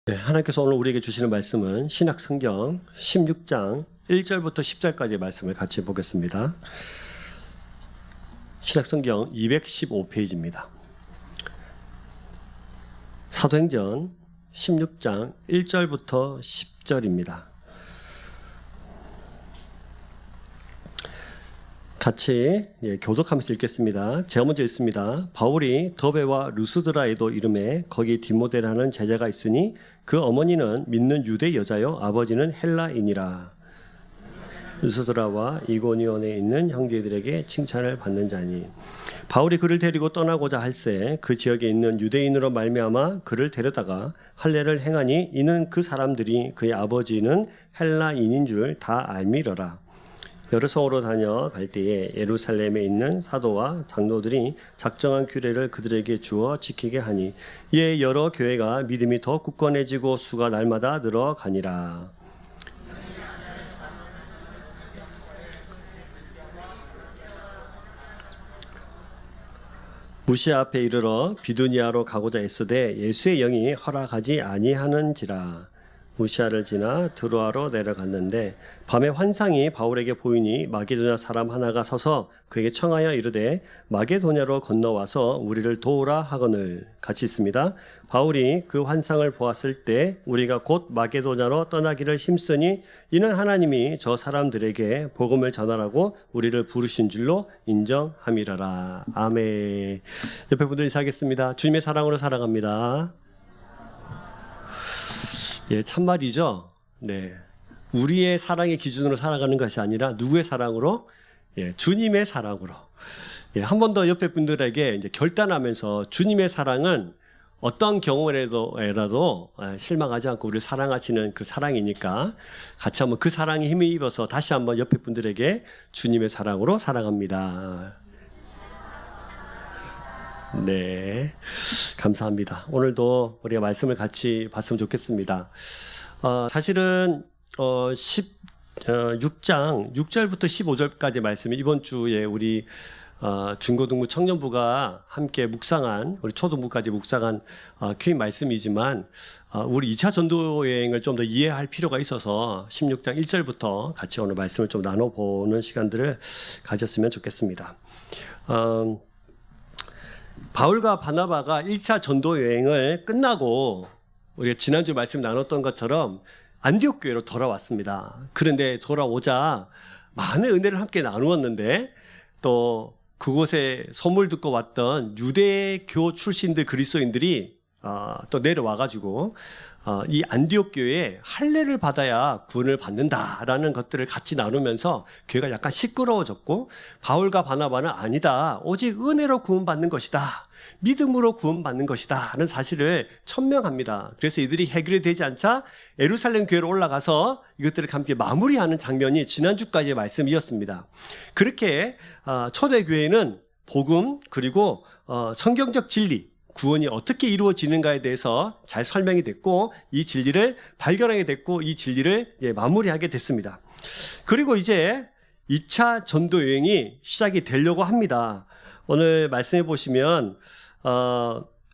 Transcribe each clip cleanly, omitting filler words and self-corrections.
네, 하나님께서 오늘 우리에게 주시는 말씀은 신약성경 16장 1절부터 10절까지의 말씀을 같이 보겠습니다. 신약성경 215페이지입니다. 사도행전 16장 1절부터 10절입니다. 같이 교독하면서 읽겠습니다. 제가 먼저 읽습니다. 바울이 더베와 루스드라에도 이름에 거기 디모데라는 제자가 있으니 그 어머니는 믿는 유대 여자요 아버지는 헬라인이라. 루스드라와 이고니온에 있는 형제들에게 칭찬을 받는 자니 바울이 그를 데리고 떠나고자 할새 그 지역에 있는 유대인으로 말미암아 그를 데려다가 할례를 행하니 이는 그 사람들이 그의 아버지는 헬라인인 줄 다 알미러라. 여러 성으로 다녀갈 때에 예루살렘에 있는 사도와 장로들이 작정한 규례를 그들에게 주어 지키게 하니 이에 여러 교회가 믿음이 더 굳건해지고 수가 날마다 늘어가니라. 무시아 앞에 이르러 비두니아로 가고자 애쓰되 예수의 영이 허락하지 아니하는지라. 무시아를 지나 드로아로 내려갔는데 밤에 환상이 바울에게 보이니 마게도냐 사람 하나가 서서 그에게 청하여 이르되 마게도냐로 건너와서 우리를 도우라 하거늘. 같이 있습니다. 바울이 그 환상을 보았을 때 우리가 곧 마게도냐로 떠나기를 힘쓰니 이는 하나님이 저 사람들에게 복음을 전하라고 우리를 부르신 줄로 인정함이라라. 아멘. 옆에 분들 인사하겠습니다. 주님의 사랑으로 살아갑니다. 예, 참말이죠. 네. 우리의 사랑의 기준으로 살아가는 것이 아니라 누구의 사랑으로? 예, 주님의 사랑으로. 예, 한 번 더 옆에 분들에게 이제 결단하면서 주님의 사랑은 어떤 경우에라도 실망하지 않고 우리를 사랑하시는 그 사랑이니까 같이 한번 그 사랑에 힘을 입어서 다시 한번 옆에 분들에게 주님의 사랑으로 살아갑니다. 네, 감사합니다. 오늘도 우리가 말씀을 같이 봤으면 좋겠습니다. 사실은 16장 6절부터 15절까지 말씀이 이번 주에 우리 중고등부 청년부가 함께 묵상한, 우리 초등부까지 묵상한 큐인 말씀이지만 우리 2차 전도 여행을 좀 더 이해할 필요가 있어서 16장 1절부터 같이 오늘 말씀을 좀 나눠보는 시간들을 가졌으면 좋겠습니다. 바울과 바나바가 1차 전도 여행을 끝나고 우리가 지난주 말씀 나눴던 것처럼 안디옥 교회로 돌아왔습니다. 그런데 돌아오자 많은 은혜를 함께 나누었는데 또 그곳에 소문 듣고 왔던 유대교 출신들 그리스도인들이 또 내려와가지고 이 안디옥 교회에 할례를 받아야 구원을 받는다라는 것들을 같이 나누면서 교회가 약간 시끄러워졌고 바울과 바나바는 아니다. 오직 은혜로 구원받는 것이다. 믿음으로 구원받는 것이다. 라는 사실을 천명합니다. 그래서 이들이 해결이 되지 않자 예루살렘 교회로 올라가서 이것들을 함께 마무리하는 장면이 지난주까지의 말씀이었습니다. 그렇게 초대교회는 복음 그리고 성경적 진리 구원이 어떻게 이루어지는가에 대해서 잘 설명이 됐고 이 진리를 발견하게 됐고 이 진리를 마무리하게 됐습니다. 그리고 이제 2차 전도 여행이 시작이 되려고 합니다. 오늘 말씀해 보시면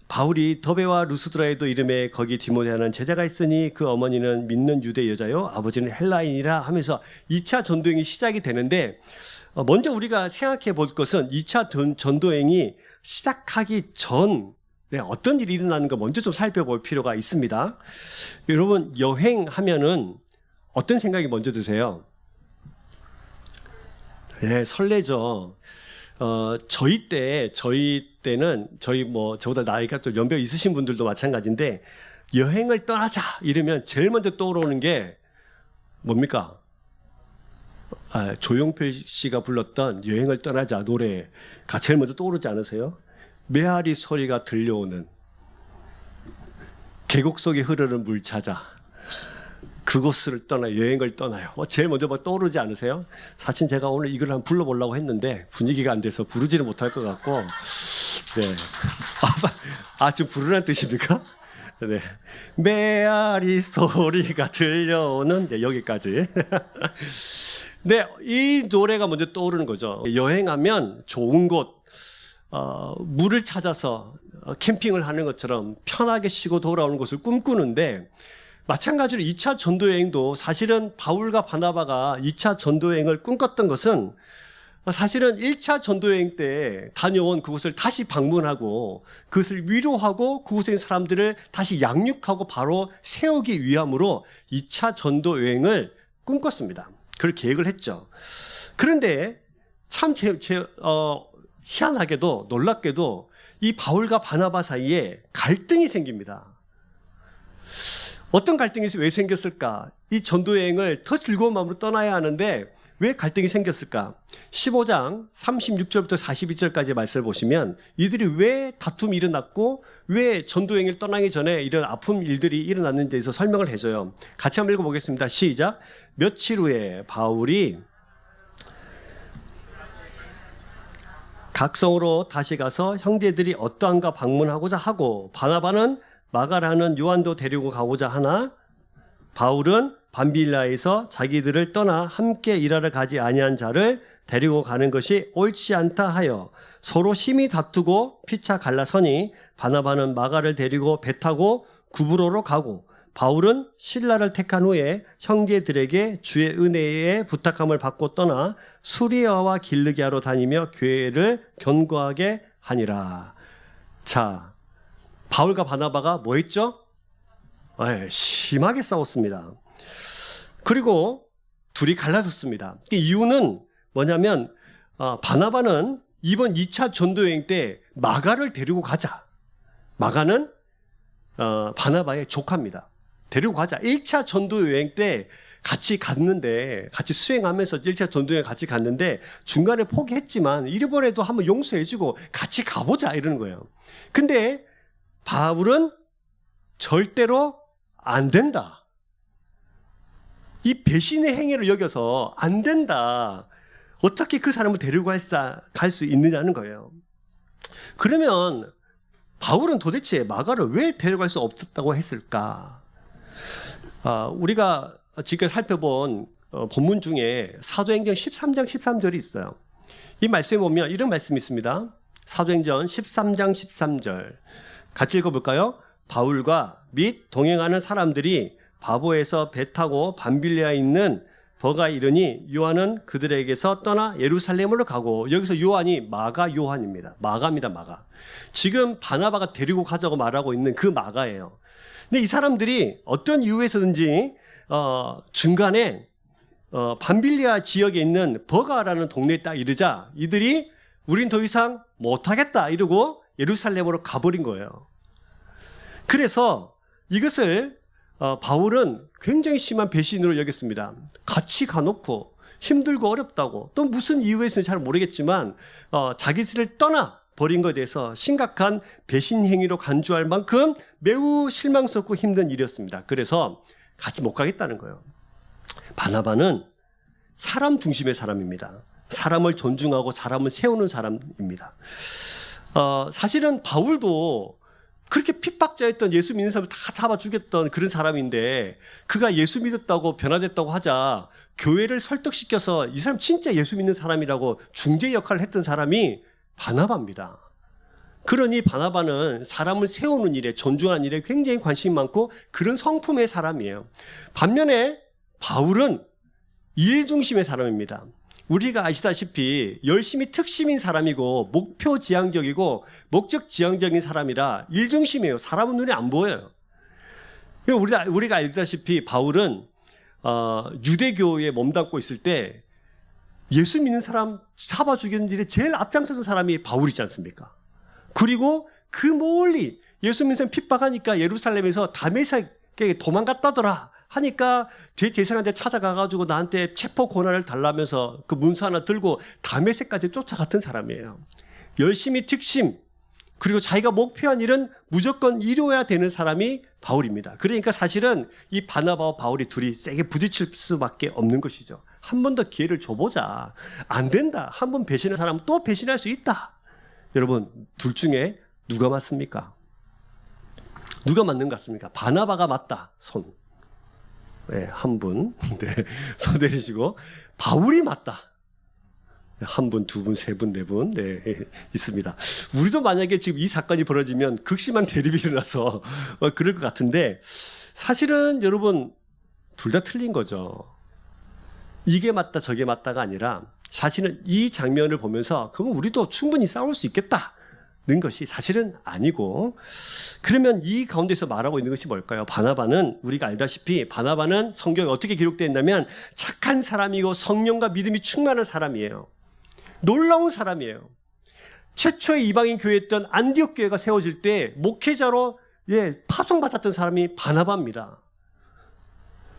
바울이 더베와 루스드라에도 이름에 거기 디모데라는 제자가 있으니 그 어머니는 믿는 유대 여자요 아버지는 헬라인이라 하면서 2차 전도 여행이 시작이 되는데 먼저 우리가 생각해 볼 것은 2차 전도 여행이 시작하기 전 어떤 일이 일어나는가 먼저 좀 살펴볼 필요가 있습니다. 여러분 여행하면은 어떤 생각이 먼저 드세요? 네, 설레죠. 저희 때는 저보다 나이가 또 연배 있으신 분들도 마찬가지인데 여행을 떠나자 이러면 제일 먼저 떠오르는 게 뭡니까? 조용필 씨가 불렀던 여행을 떠나자 노래가 제일 먼저 떠오르지 않으세요? 메아리 소리가 들려오는 계곡 속에 흐르는 물 찾아 그곳을 여행을 떠나요. 제일 먼저 떠오르지 않으세요? 사실 제가 오늘 이걸 한번 불러보려고 했는데 분위기가 안 돼서 부르지를 못할 것 같고 네. 지금 부르라는 뜻입니까? 네. 메아리 소리가 들려오는 여기까지. 네, 이 노래가 먼저 떠오르는 거죠. 여행하면 좋은 곳 물을 찾아서 캠핑을 하는 것처럼 편하게 쉬고 돌아오는 것을 꿈꾸는데, 마찬가지로 2차 전도 여행도 사실은 바울과 바나바가 2차 전도 여행을 꿈꿨던 것은 사실은 1차 전도 여행 때 다녀온 그곳을 다시 방문하고 그것을 위로하고 그곳에 있는 사람들을 다시 양육하고 바로 세우기 위함으로 2차 전도 여행을 꿈꿨습니다. 그걸 계획을 했죠. 그런데 참 희한하게도 놀랍게도 이 바울과 바나바 사이에 갈등이 생깁니다. 어떤 갈등이 왜 생겼을까? 이 전도 여행을 더 즐거운 마음으로 떠나야 하는데 왜 갈등이 생겼을까? 15장 36절부터 42절까지 말씀을 보시면 이들이 왜 다툼이 일어났고 왜 전도 여행을 떠나기 전에 이런 아픈 일들이 일어났는지에 대해서 설명을 해줘요. 같이 한번 읽어보겠습니다. 시작. 며칠 후에 바울이 각성으로 다시 가서 형제들이 어떠한가 방문하고자 하고, 바나바는 마가라는 요한도 데리고 가고자 하나, 바울은 밤빌라에서 자기들을 떠나 함께 일하러 가지 아니한 자를 데리고 가는 것이 옳지 않다 하여 서로 심히 다투고 피차 갈라서니, 바나바는 마가를 데리고 배 타고 구브로로 가고, 바울은 실라를 택한 후에 형제들에게 주의 은혜에 부탁함을 받고 떠나 수리아와 길르기아로 다니며 교회를 견고하게 하니라. 자, 바울과 바나바가 뭐 했죠? 심하게 싸웠습니다. 그리고 둘이 갈라졌습니다. 이유는 뭐냐면 바나바는 이번 2차 전도여행 때 마가를 데리고 가자. 마가는 바나바의 조카입니다. 데리고 가자. 1차 전도여행 때 같이 갔는데, 같이 수행하면서 1차 전도여행 같이 갔는데 중간에 포기했지만 이번에도 한번 용서해주고 같이 가보자 이러는 거예요. 근데 바울은 절대로 안 된다. 이 배신의 행위를 여겨서 안 된다. 어떻게 그 사람을 데리고 갈 수 있느냐는 거예요. 그러면 바울은 도대체 마가를 왜 데려갈 수 없었다고 했을까? 우리가 지금까지 살펴본 본문 중에 사도행전 13장 13절이 있어요. 이 말씀에 보면 이런 말씀이 있습니다. 사도행전 13장 13절 같이 읽어볼까요? 바울과 및 동행하는 사람들이 바보에서 배 타고 밤빌리아에 있는 버가에 이르니 요한은 그들에게서 떠나 예루살렘으로 가고, 여기서 요한이 마가 요한입니다. 마가입니다. 마가. 지금 바나바가 데리고 가자고 말하고 있는 그 마가예요. 근데 이 사람들이 어떤 이유에서든지 중간에 밤빌리아 지역에 있는 버가라는 동네에 딱 이르자 이들이 우린 더 이상 못하겠다 이러고 예루살렘으로 가버린 거예요. 그래서 이것을 바울은 굉장히 심한 배신으로 여겼습니다. 같이 가놓고 힘들고 어렵다고, 또 무슨 이유에서는 잘 모르겠지만 자기들을 떠나 버린 것에 대해서 심각한 배신 행위로 간주할 만큼 매우 실망스럽고 힘든 일이었습니다. 그래서 같이 못 가겠다는 거예요. 바나바는 사람 중심의 사람입니다. 사람을 존중하고 사람을 세우는 사람입니다. 사실은 바울도 그렇게 핍박자였던 예수 믿는 사람을 다 잡아 죽였던 그런 사람인데, 그가 예수 믿었다고 변화됐다고 하자 교회를 설득시켜서 이 사람 진짜 예수 믿는 사람이라고 중재 역할을 했던 사람이 바나바입니다. 그러니 바나바는 사람을 세우는 일에, 존중하는 일에 굉장히 관심이 많고 그런 성품의 사람이에요. 반면에 바울은 일 중심의 사람입니다. 우리가 아시다시피 열심히 특심인 사람이고 목표지향적이고 목적지향적인 사람이라 일중심이에요. 사람은 눈에 안 보여요. 우리가 알다시피 바울은 유대교에 몸담고 있을 때 예수 믿는 사람 잡아 죽이는 일에 제일 앞장서는 사람이 바울이지 않습니까? 그리고 그 멀리 예수 믿는 사람 핍박하니까 예루살렘에서 다메섹에 도망갔다더라 하니까 대제사장한테 찾아가가지고 나한테 체포 권한을 달라면서 그 문서 하나 들고 다메섹까지 쫓아갔던 사람이에요. 열심히 특심, 그리고 자기가 목표한 일은 무조건 이루어야 되는 사람이 바울입니다. 그러니까 사실은 이 바나바와 바울이 둘이 세게 부딪힐 수밖에 없는 것이죠. 한 번 더 기회를 줘보자. 안 된다. 한 번 배신한 사람은 또 배신할 수 있다. 여러분, 둘 중에 누가 맞습니까? 누가 맞는 것 같습니까? 바나바가 맞다. 손. 네, 한 분. 네, 손 내리시고. 바울이 맞다. 한 분, 두 분, 세 분, 네 분, 네, 있습니다. 우리도 만약에 지금 이 사건이 벌어지면 극심한 대립이 일어나서 그럴 것 같은데, 사실은 여러분, 둘 다 틀린 거죠. 이게 맞다, 저게 맞다가 아니라, 사실은 이 장면을 보면서, 그럼 우리도 충분히 싸울 수 있겠다는 것이 사실은 아니고, 그러면 이 가운데서 말하고 있는 것이 뭘까요? 바나바는, 우리가 알다시피, 바나바는 성경에 어떻게 기록되어 있냐면, 착한 사람이고 성령과 믿음이 충만한 사람이에요. 놀라운 사람이에요. 최초의 이방인 교회였던 안디옥 교회가 세워질 때 목회자로 파송받았던 사람이 바나바입니다.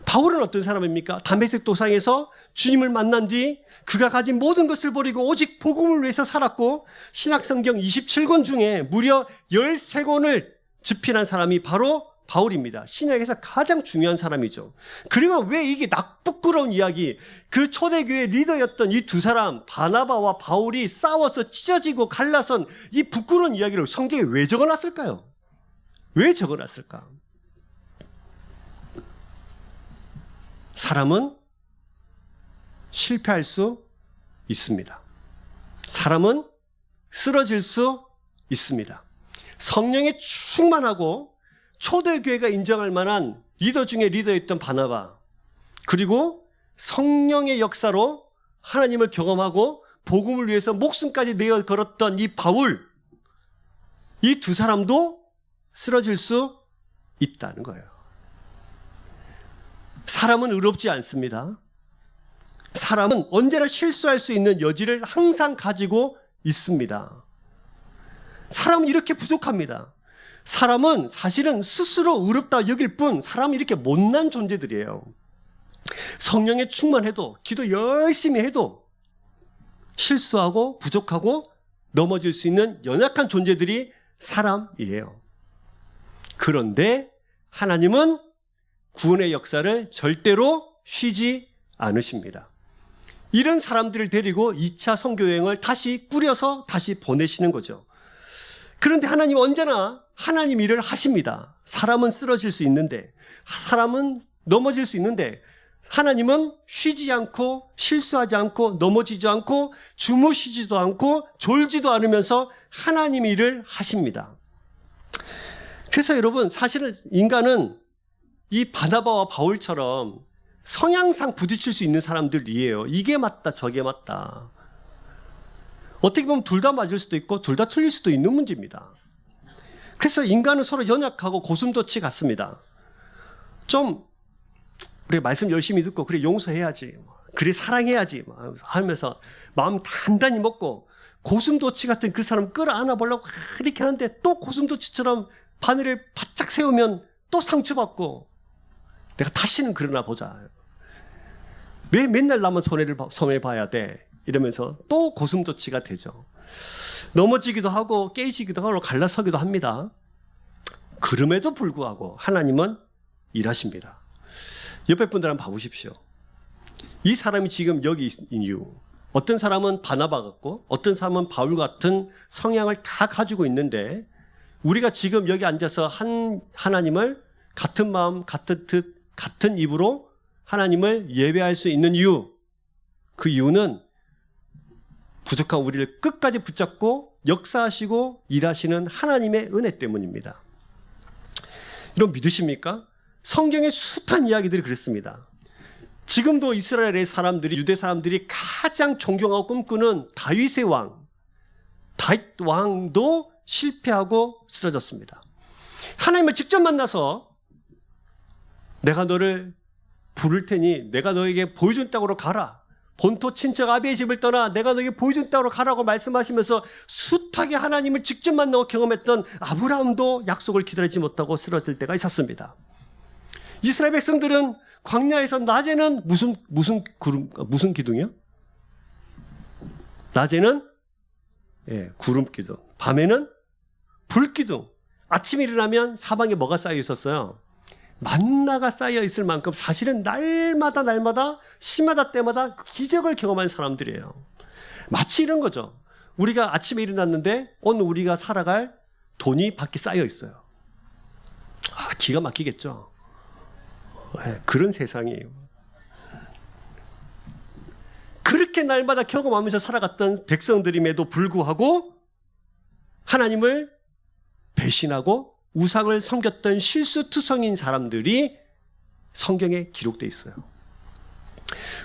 바울은 어떤 사람입니까? 다메섹 도상에서 주님을 만난 뒤 그가 가진 모든 것을 버리고 오직 복음을 위해서 살았고 신약성경 27권 중에 무려 13권을 집필한 사람이 바로 바울입니다. 신약에서 가장 중요한 사람이죠. 그러면 왜 이게 부끄러운 이야기, 그 초대교회 리더였던 이 두 사람, 바나바와 바울이 싸워서 찢어지고 갈라선 이 부끄러운 이야기를 성경에 왜 적어놨을까요? 왜 적어놨을까? 사람은 실패할 수 있습니다. 사람은 쓰러질 수 있습니다. 성령에 충만하고 초대교회가 인정할 만한 리더 중에 리더였던 바나바, 그리고 성령의 역사로 하나님을 경험하고 복음을 위해서 목숨까지 내어 걸었던 이 바울, 이 두 사람도 쓰러질 수 있다는 거예요. 사람은 의롭지 않습니다. 사람은 언제나 실수할 수 있는 여지를 항상 가지고 있습니다. 사람은 이렇게 부족합니다. 사람은 사실은 스스로 의롭다 여길 뿐 사람은 이렇게 못난 존재들이에요. 성령에 충만해도 기도 열심히 해도 실수하고 부족하고 넘어질 수 있는 연약한 존재들이 사람이에요. 그런데 하나님은 구원의 역사를 절대로 쉬지 않으십니다. 이런 사람들을 데리고 2차 선교여행을 다시 꾸려서 다시 보내시는 거죠. 그런데 하나님은 언제나 하나님 일을 하십니다. 사람은 쓰러질 수 있는데, 사람은 넘어질 수 있는데, 하나님은 쉬지 않고 실수하지 않고 넘어지지 않고 주무시지도 않고 졸지도 않으면서 하나님 일을 하십니다. 그래서 여러분, 사실은 인간은 이 바나바와 바울처럼 성향상 부딪힐 수 있는 사람들이에요. 이게 맞다, 저게 맞다. 어떻게 보면 둘 다 맞을 수도 있고 둘 다 틀릴 수도 있는 문제입니다. 그래서 인간은 서로 연약하고 고슴도치 같습니다. 좀 우리 말씀 열심히 듣고 그래 용서해야지, 그래 사랑해야지 하면서 마음 단단히 먹고 고슴도치 같은 그 사람 끌어안아 보려고 이렇게 하는데 또 고슴도치처럼 바늘을 바짝 세우면 또 상처받고 내가 다시는 그러나 보자. 왜 맨날 나만 손해봐야 돼? 이러면서 또 고슴도치가 되죠. 넘어지기도 하고 깨지기도 하고 갈라서기도 합니다. 그럼에도 불구하고 하나님은 일하십니다. 옆에 분들 한번 봐보십시오. 이 사람이 지금 여기 있는 이유, 어떤 사람은 바나바 같고 어떤 사람은 바울 같은 성향을 다 가지고 있는데 우리가 지금 여기 앉아서 하나님을 같은 마음, 같은 뜻, 같은 입으로 하나님을 예배할 수 있는 이유, 그 이유는 부족한 우리를 끝까지 붙잡고 역사하시고 일하시는 하나님의 은혜 때문입니다. 여러분 믿으십니까? 성경의 숱한 이야기들이 그렇습니다. 지금도 이스라엘의 사람들이, 유대 사람들이 가장 존경하고 꿈꾸는 다윗의 왕, 다윗 왕도 실패하고 쓰러졌습니다. 하나님을 직접 만나서 내가 너를 부를 테니 내가 너에게 보여준 땅으로 가라. 본토 친척 아비의 집을 떠나 내가 너에게 보여준 땅으로 가라고 말씀하시면서 숱하게 하나님을 직접 만나고 경험했던 아브라함도 약속을 기다리지 못하고 쓰러질 때가 있었습니다. 이스라엘 백성들은 광야에서 낮에는 무슨 기둥이요? 낮에는 구름 기둥, 밤에는 불 기둥. 아침에 일어나면 사방에 뭐가 쌓여 있었어요? 만나가 쌓여 있을 만큼 사실은 날마다 시마다 때마다 기적을 경험한 사람들이에요. 마치 이런 거죠. 우리가 아침에 일어났는데 오늘 우리가 살아갈 돈이 밖에 쌓여 있어요. 기가 막히겠죠. 그런 세상이에요. 그 그렇게 날마다 경험하면서 살아갔던 백성들임에도 불구하고 하나님을 배신하고 우상을 섬겼던 실수투성인 사람들이 성경에 기록되어 있어요.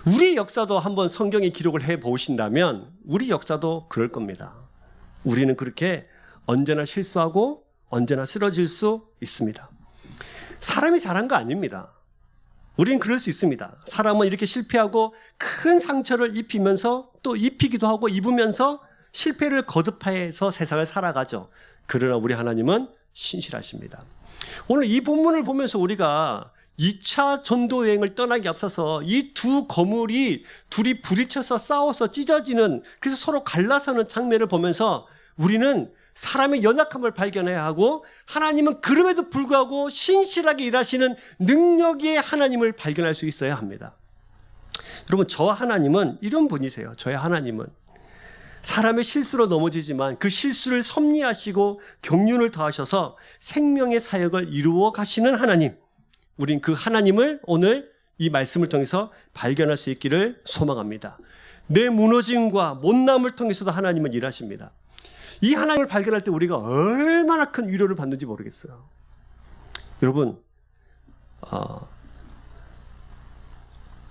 우리 역사도 한번 성경에 기록을 해보신다면 우리 역사도 그럴 겁니다. 우리는 그렇게 언제나 실수하고 언제나 쓰러질 수 있습니다. 사람이 잘한 거 아닙니다. 우리는 그럴 수 있습니다. 사람은 이렇게 실패하고 큰 상처를 입히면서 또 입히기도 하고 입으면서 실패를 거듭해서 세상을 살아가죠. 그러나 우리 하나님은 신실하십니다. 오늘 이 본문을 보면서 우리가 2차 전도 여행을 떠나기 앞서서 이 두 거물이 둘이 부딪혀서 싸워서 찢어지는, 그래서 서로 갈라서는 장면을 보면서 우리는 사람의 연약함을 발견해야 하고 하나님은 그럼에도 불구하고 신실하게 일하시는 능력의 하나님을 발견할 수 있어야 합니다. 여러분, 저와 하나님은 이런 분이세요. 저의 하나님은 사람의 실수로 넘어지지만 그 실수를 섭리하시고 경륜을 더하셔서 생명의 사역을 이루어 가시는 하나님, 우린 그 하나님을 오늘 이 말씀을 통해서 발견할 수 있기를 소망합니다. 내 무너짐과 못남을 통해서도 하나님은 일하십니다. 이 하나님을 발견할 때 우리가 얼마나 큰 위로를 받는지 모르겠어요. 여러분,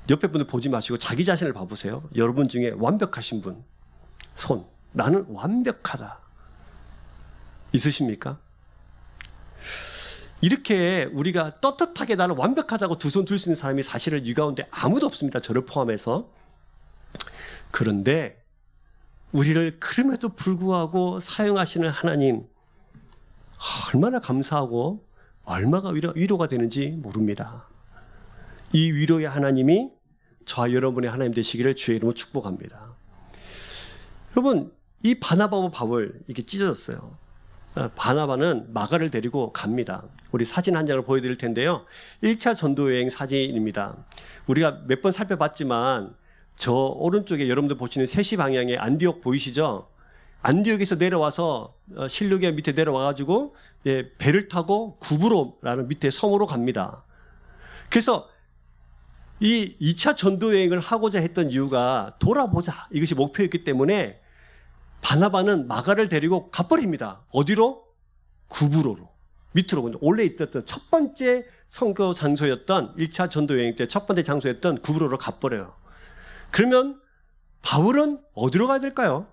옆에 분을 보지 마시고 자기 자신을 봐보세요. 여러분 중에 완벽하신 분, 손, 나는 완벽하다, 있으십니까? 이렇게 우리가 떳떳하게 나는 완벽하다고 두 손 들 수 있는 사람이 사실은 이 가운데 아무도 없습니다. 저를 포함해서. 그런데 우리를 그럼에도 불구하고 사용하시는 하나님, 얼마나 감사하고 얼마나 위로가 되는지 모릅니다. 이 위로의 하나님이 저와 여러분의 하나님 되시기를 주의 이름으로 축복합니다. 여러분, 이 바나바와 바울 이렇게 찢어졌어요. 바나바는 마가를 데리고 갑니다. 우리 사진 한 장을 보여드릴 텐데요. 1차 전도여행 사진입니다. 우리가 몇 번 살펴봤지만 저 오른쪽에 여러분들 보시는 3시 방향에 안디옥 보이시죠? 안디옥에서 내려와서 실루기아 밑에 내려와가지고 배를 타고 구브로라는 밑에 섬으로 갑니다. 그래서 이 2차 전도여행을 하고자 했던 이유가 돌아보자, 이것이 목표였기 때문에 바나바는 마가를 데리고 가버립니다. 어디로? 구브로로, 밑으로. 원래 있었던 첫 번째 선교 장소였던 1차 전도여행 때 첫 번째 장소였던 구브로로 가버려요. 그러면 바울은 어디로 가야 될까요?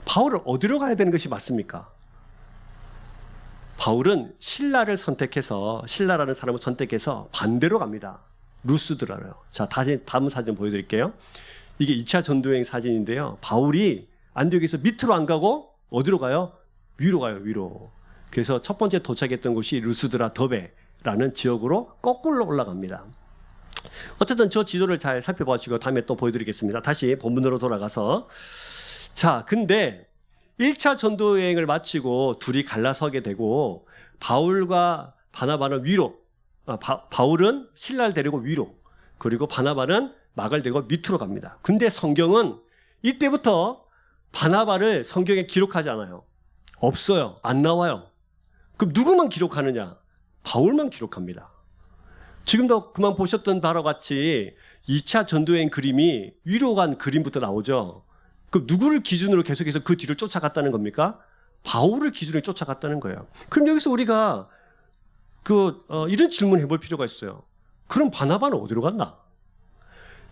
바울은 어디로 가야 되는 것이 맞습니까? 바울은 신라를 선택해서, 신라라는 사람을 선택해서 반대로 갑니다. 루스드라요. 자, 다음 사진 보여드릴게요. 이게 2차 전도여행 사진인데요. 바울이 안디옥에서 밑으로 안 가고 어디로 가요? 위로 가요, 위로. 그래서 첫 번째 도착했던 곳이 루스드라 더베라는 지역으로 거꾸로 올라갑니다. 어쨌든 저 지도를 잘 살펴보시고 다음에 또 보여드리겠습니다. 다시 본문으로 돌아가서. 자, 근데 1차 전도여행을 마치고 둘이 갈라서게 되고 바울과 바나바는 위로, 바울은 신라를 데리고 위로, 그리고 바나바는 마가를 데리고 밑으로 갑니다. 근데 성경은 이때부터 바나바를 성경에 기록하지 않아요. 없어요. 안 나와요. 그럼 누구만 기록하느냐? 바울만 기록합니다. 지금도 그만 보셨던 바와 같이 2차 전도여행 그림이 위로 간 그림부터 나오죠. 그럼 누구를 기준으로 계속해서 그 뒤를 쫓아갔다는 겁니까? 바울을 기준으로 쫓아갔다는 거예요. 그럼 여기서 우리가 이런 질문을 해볼 필요가 있어요. 그럼 바나바는 어디로 갔나?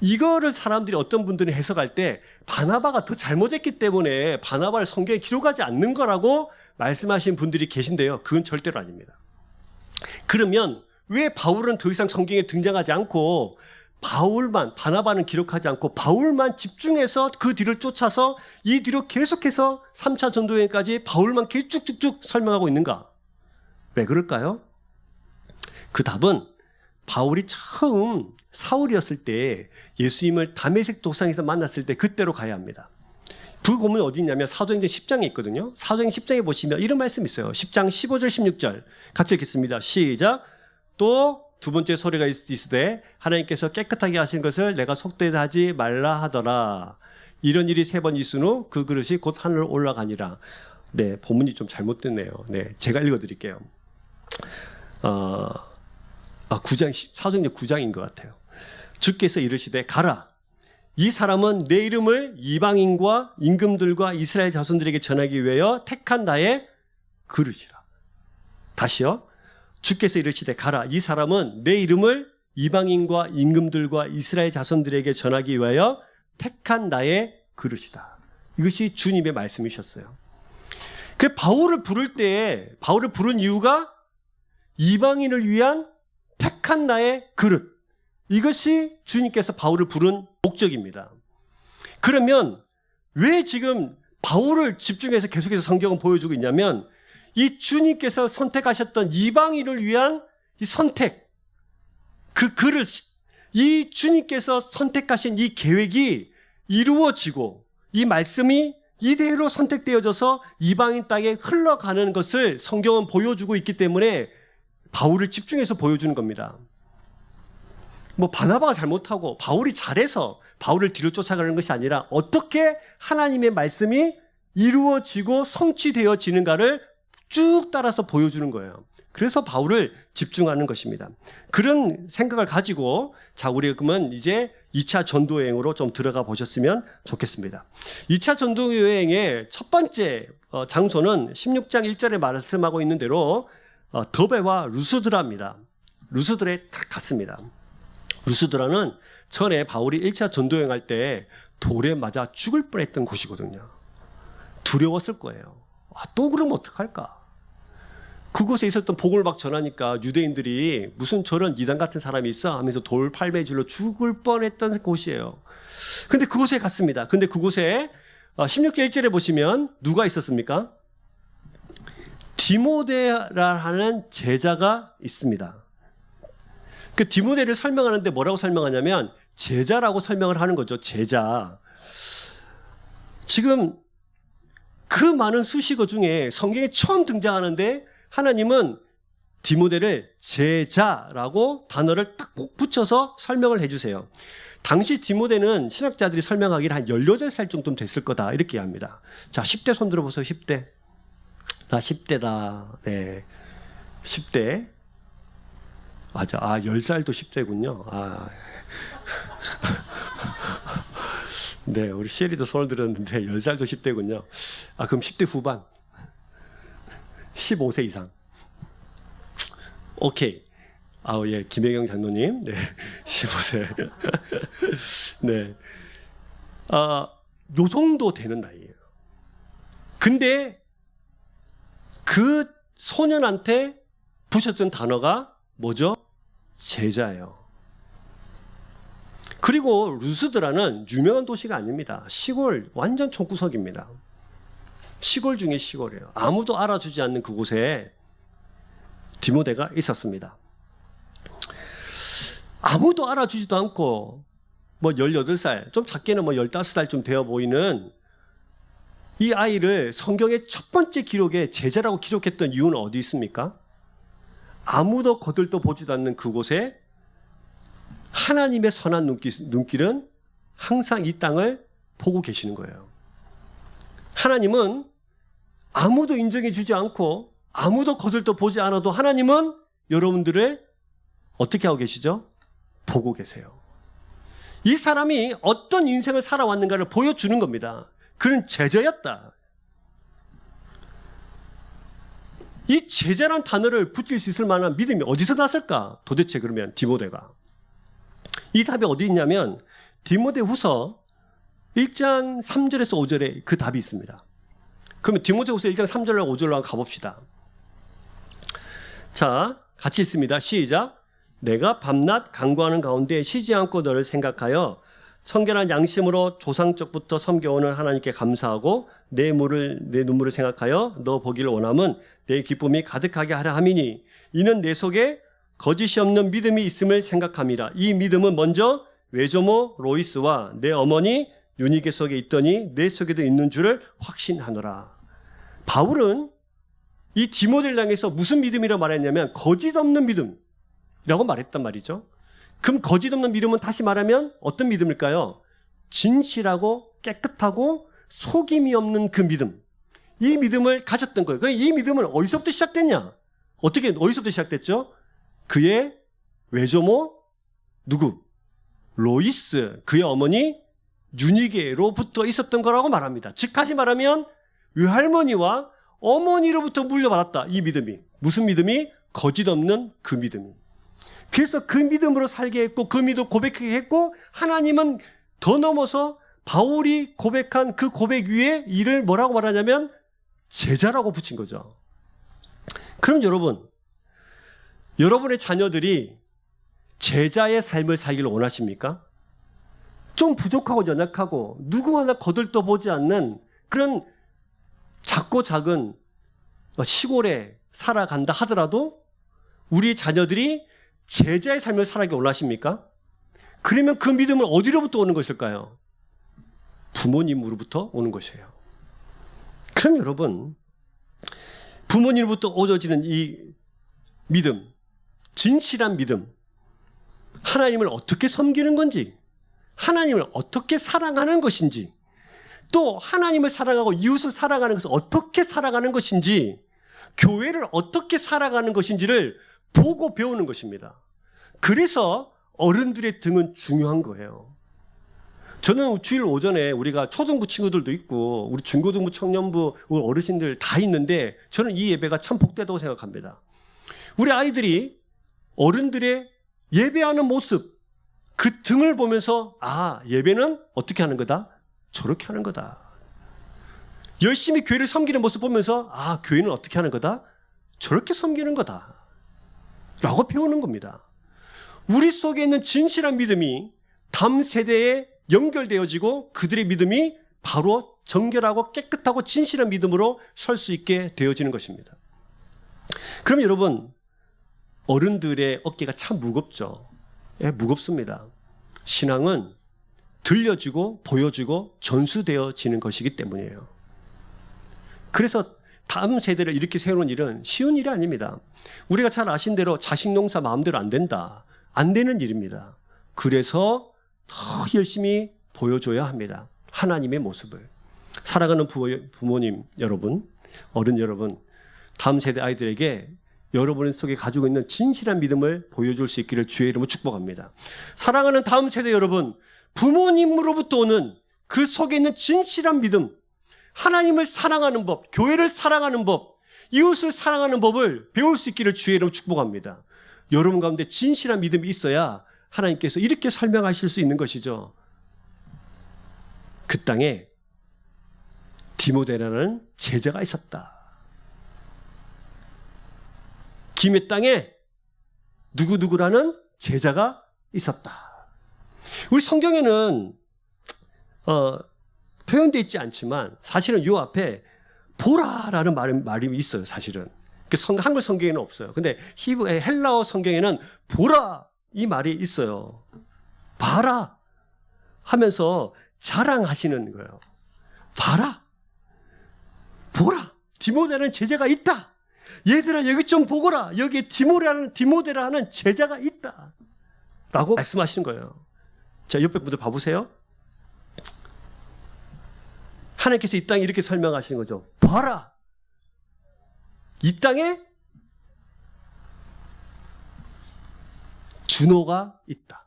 이거를 사람들이, 어떤 분들이 해석할 때 바나바가 더 잘못했기 때문에 바나바를 성경에 기록하지 않는 거라고 말씀하신 분들이 계신데요. 그건 절대로 아닙니다. 그러면 왜 바울은 더 이상 성경에 등장하지 않고 바나바는 기록하지 않고 바울만 집중해서 그 뒤를 쫓아서 이 뒤로 계속해서 3차 전도여행까지 바울만 쭉쭉쭉 설명하고 있는가? 왜 그럴까요? 그 답은 바울이 처음 사울이었을 때 예수님을 다메섹 도상에서 만났을 때 그때로 가야 합니다. 그 본문이 어디 있냐면 사도행전 10장에 있거든요. 사도행전 10장에 보시면 이런 말씀이 있어요. 10장 15절 16절 같이 읽겠습니다. 시작. 또 두 번째 소리가 있으되 하나님께서 깨끗하게 하신 것을 내가 속되게 하지 말라 하더라. 이런 일이 3번 있은 후 그 그릇이 곧 하늘로 올라가니라. 네, 본문이 좀 잘못됐네요. 네, 제가 읽어드릴게요. 9장, 사도행전 9장인 것 같아요. 주께서 이르시되 가라. 이 사람은 내 이름을 이방인과 임금들과 이스라엘 자손들에게 전하기 위하여 택한 나의 그릇이라. 다시요. 주께서 이르시되 가라. 이 사람은 내 이름을 이방인과 임금들과 이스라엘 자손들에게 전하기 위하여 택한 나의 그릇이다. 이것이 주님의 말씀이셨어요. 그 바울을 부를 때 바울을 부른 이유가 이방인을 위한 택한 나의 그릇. 이것이 주님께서 바울을 부른 목적입니다. 그러면 왜 지금 바울을 집중해서 계속해서 성경은 보여주고 있냐면 이 주님께서 선택하셨던 이방인을 위한 이 선택, 그 그릇, 이 주님께서 선택하신 이 계획이 이루어지고 이 말씀이 이대로 선택되어져서 이방인 땅에 흘러가는 것을 성경은 보여주고 있기 때문에 바울을 집중해서 보여주는 겁니다. 뭐 바나바가 잘못하고 바울이 잘해서 바울을 뒤로 쫓아가는 것이 아니라 어떻게 하나님의 말씀이 이루어지고 성취되어지는가를 쭉 따라서 보여주는 거예요. 그래서 바울을 집중하는 것입니다. 그런 생각을 가지고 자, 우리 그러면 이제 2차 전도여행으로 좀 들어가 보셨으면 좋겠습니다. 2차 전도여행의 첫 번째 장소는 16장 1절에 말씀하고 있는 대로 더베와 루스드라입니다. 루스드라에 딱 갔습니다. 루스드라는 전에 바울이 1차 전도여행할 때 돌에 맞아 죽을 뻔했던 곳이거든요. 두려웠을 거예요. 또 그러면 어떡할까? 그곳에 있었던 복음을 막 전하니까 유대인들이 무슨 저런 이단 같은 사람이 있어 하면서 돌 8배줄로 죽을 뻔했던 곳이에요. 근데 그곳에 갔습니다. 근데 그곳에 16절 1절에 보시면 누가 있었습니까? 디모데라 하는 제자가 있습니다. 그 디모데를 설명하는데 뭐라고 설명하냐면 제자라고 설명을 하는 거죠. 제자. 지금 그 많은 수식어 중에 성경에 처음 등장하는데 하나님은 디모데를 제자라고 단어를 딱 붙여서 설명을 해주세요. 당시 디모데는 신학자들이 설명하기를 한 18살 정도 됐을 거다 이렇게 합니다. 자, 10대 손 들어보세요. 10대. 나 10대다. 네, 10대. 맞아. 10살도 10대군요. 네, 우리 시엘이도 손을 들었는데 10살도 10대군요. 그럼 10대 후반. 15세 이상. 오케이. 예, 김혜경 장로님. 네, 15세. 네. 요 정도 되는 나이예요. 근데 그 소년한테 붙였던 단어가 뭐죠? 제자예요. 그리고 루스드라는 유명한 도시가 아닙니다. 시골, 완전 촌구석입니다. 시골 중에 시골이에요. 아무도 알아주지 않는 그곳에 디모데가 있었습니다. 아무도 알아주지도 않고 뭐 18살, 좀 작게는 뭐 15살쯤 되어 보이는 이 아이를 성경의 첫 번째 기록에 제자라고 기록했던 이유는 어디 있습니까? 아무도 거들떠 보지도 않는 그곳에 하나님의 선한 눈길은 항상 이 땅을 보고 계시는 거예요. 하나님은 아무도 인정해 주지 않고 아무도 거들떠 보지 않아도 하나님은 여러분들을 어떻게 하고 계시죠? 보고 계세요. 이 사람이 어떤 인생을 살아왔는가를 보여주는 겁니다. 그는 제자였다. 이 제자란 단어를 붙일 수 있을 만한 믿음이 어디서 났을까? 도대체 그러면 디모데가. 이 답이 어디 있냐면 디모데 후서 1장 3절에서 5절에 그 답이 있습니다. 그러면 디모데 후서 1장 3절로 5절로 가봅시다. 자, 같이 있습니다. 시작. 내가 밤낮 간구하는 가운데 쉬지 않고 너를 생각하여 성결한 양심으로 조상적부터 섬겨오는 하나님께 감사하고 내 눈물을 생각하여 너 보기를 원함은 내 기쁨이 가득하게 하려 함이니 이는 내 속에 거짓이 없는 믿음이 있음을 생각함이라. 이 믿음은 먼저 외조모 로이스와 내 어머니 유니게 속에 있더니 내 속에도 있는 줄을 확신하노라. 바울은 이 디모데를 향해서 무슨 믿음이라고 말했냐면 거짓 없는 믿음이라고 말했단 말이죠. 그럼 거짓 없는 믿음은 다시 말하면 어떤 믿음일까요? 진실하고 깨끗하고 속임이 없는 그 믿음. 이 믿음을 가졌던 거예요. 이 믿음은 어디서부터 시작됐냐? 어디서부터 시작됐죠? 그의 외조모 누구? 로이스, 그의 어머니 윤희계로부터 있었던 거라고 말합니다. 즉 다시 말하면 외할머니와 어머니로부터 물려받았다. 이 믿음이. 무슨 믿음이? 거짓 없는 그 믿음이. 그래서 그 믿음으로 살게 했고 그 믿음 고백하게 했고 하나님은 더 넘어서 바울이 고백한 그 고백 위에 이를 뭐라고 말하냐면 제자라고 붙인 거죠. 그럼 여러분의 자녀들이 제자의 삶을 살기를 원하십니까? 좀 부족하고 연약하고 누구 하나 거들떠보지 않는 그런 작고 작은 시골에 살아간다 하더라도 우리 자녀들이 제자의 삶을 살아가기 원하십니까? 그러면 그 믿음은 어디로부터 오는 것일까요? 부모님으로부터 오는 것이에요. 그럼 여러분, 부모님으로부터 얻어지는 이 믿음, 진실한 믿음, 하나님을 어떻게 섬기는 건지, 하나님을 어떻게 사랑하는 것인지, 또 하나님을 사랑하고 이웃을 사랑하는 것을 어떻게 살아가는 것인지, 교회를 어떻게 살아가는 것인지를 보고 배우는 것입니다. 그래서 어른들의 등은 중요한 거예요. 저는 주일 오전에 우리가 초등부 친구들도 있고 우리 중고등부 청년부 우리 어르신들 다 있는데 저는 이 예배가 참 복되다고 생각합니다. 우리 아이들이 어른들의 예배하는 모습, 그 등을 보면서 아, 예배는 어떻게 하는 거다? 저렇게 하는 거다. 열심히 교회를 섬기는 모습 보면서 아, 교회는 어떻게 하는 거다? 저렇게 섬기는 거다. 라고 배우는 겁니다. 우리 속에 있는 진실한 믿음이 다음 세대에 연결되어지고 그들의 믿음이 바로 정결하고 깨끗하고 진실한 믿음으로 설 수 있게 되어지는 것입니다. 그럼 여러분, 어른들의 어깨가 참 무겁죠. 예, 무겁습니다. 신앙은 들려지고 보여지고 전수되어지는 것이기 때문이에요. 그래서 다음 세대를 이렇게 세우는 일은 쉬운 일이 아닙니다. 우리가 잘 아신 대로 자식 농사 마음대로 안 된다. 안 되는 일입니다. 그래서 더 열심히 보여줘야 합니다. 하나님의 모습을. 살아가는 부모님 여러분, 어른 여러분, 다음 세대 아이들에게 여러분 속에 가지고 있는 진실한 믿음을 보여줄 수 있기를 주의 이름으로 축복합니다. 사랑하는 다음 세대 여러분, 부모님으로부터 오는 그 속에 있는 진실한 믿음, 하나님을 사랑하는 법, 교회를 사랑하는 법, 이웃을 사랑하는 법을 배울 수 있기를 주의 이름으로 축복합니다. 여러분 가운데 진실한 믿음이 있어야 하나님께서 이렇게 설명하실 수 있는 것이죠. 그 땅에 디모데라는 제자가 있었다. 김의 땅에 누구누구라는 제자가 있었다. 우리 성경에는 표현되어 있지 않지만 사실은 이 앞에 보라라는 말이 있어요. 사실은 한글 성경에는 없어요. 근데 헬라어 성경에는 보라 이 말이 있어요. 봐라 하면서 자랑하시는 거예요. 봐라, 보라, 디모데라는 제자가 있다. 얘들아 여기 좀 보거라. 여기에 디모데라는 제자가 있다. 라고 말씀하시는 거예요. 자, 옆에 분들 봐보세요. 하나님께서 이 땅에 이렇게 설명하시는 거죠. 봐라, 이 땅에 준호가 있다.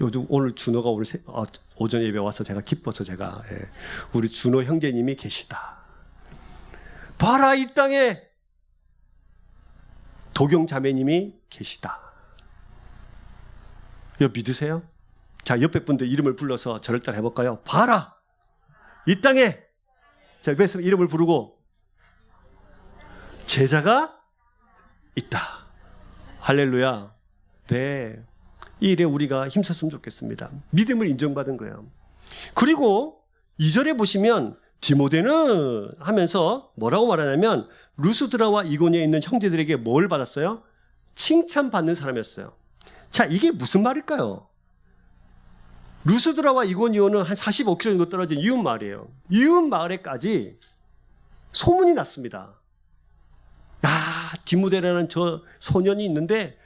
요즘 오늘 준호가 오전 예배 와서 제가 기뻐서 우리 준호 형제님이 계시다. 봐라, 이 땅에 도경 자매님이 계시다. 이거 믿으세요? 자, 옆에 분들 이름을 불러서 저를 따라 해볼까요? 봐라, 이 땅에, 자, 옆에서 이름을 부르고 제자가 있다. 할렐루야. 네, 이 일에 우리가 힘썼으면 좋겠습니다. 믿음을 인정받은 거예요. 그리고 2절에 보시면 디모데는 하면서 뭐라고 말하냐면 루스드라와 이고니에 있는 형제들에게 뭘 받았어요? 칭찬받는 사람이었어요. 자, 이게 무슨 말일까요? 루스드라와 이고니오는 한 45km 정도 떨어진 이웃 마을이에요. 이웃 마을에까지 소문이 났습니다. 야, 디모데라는 저 소년이 있는데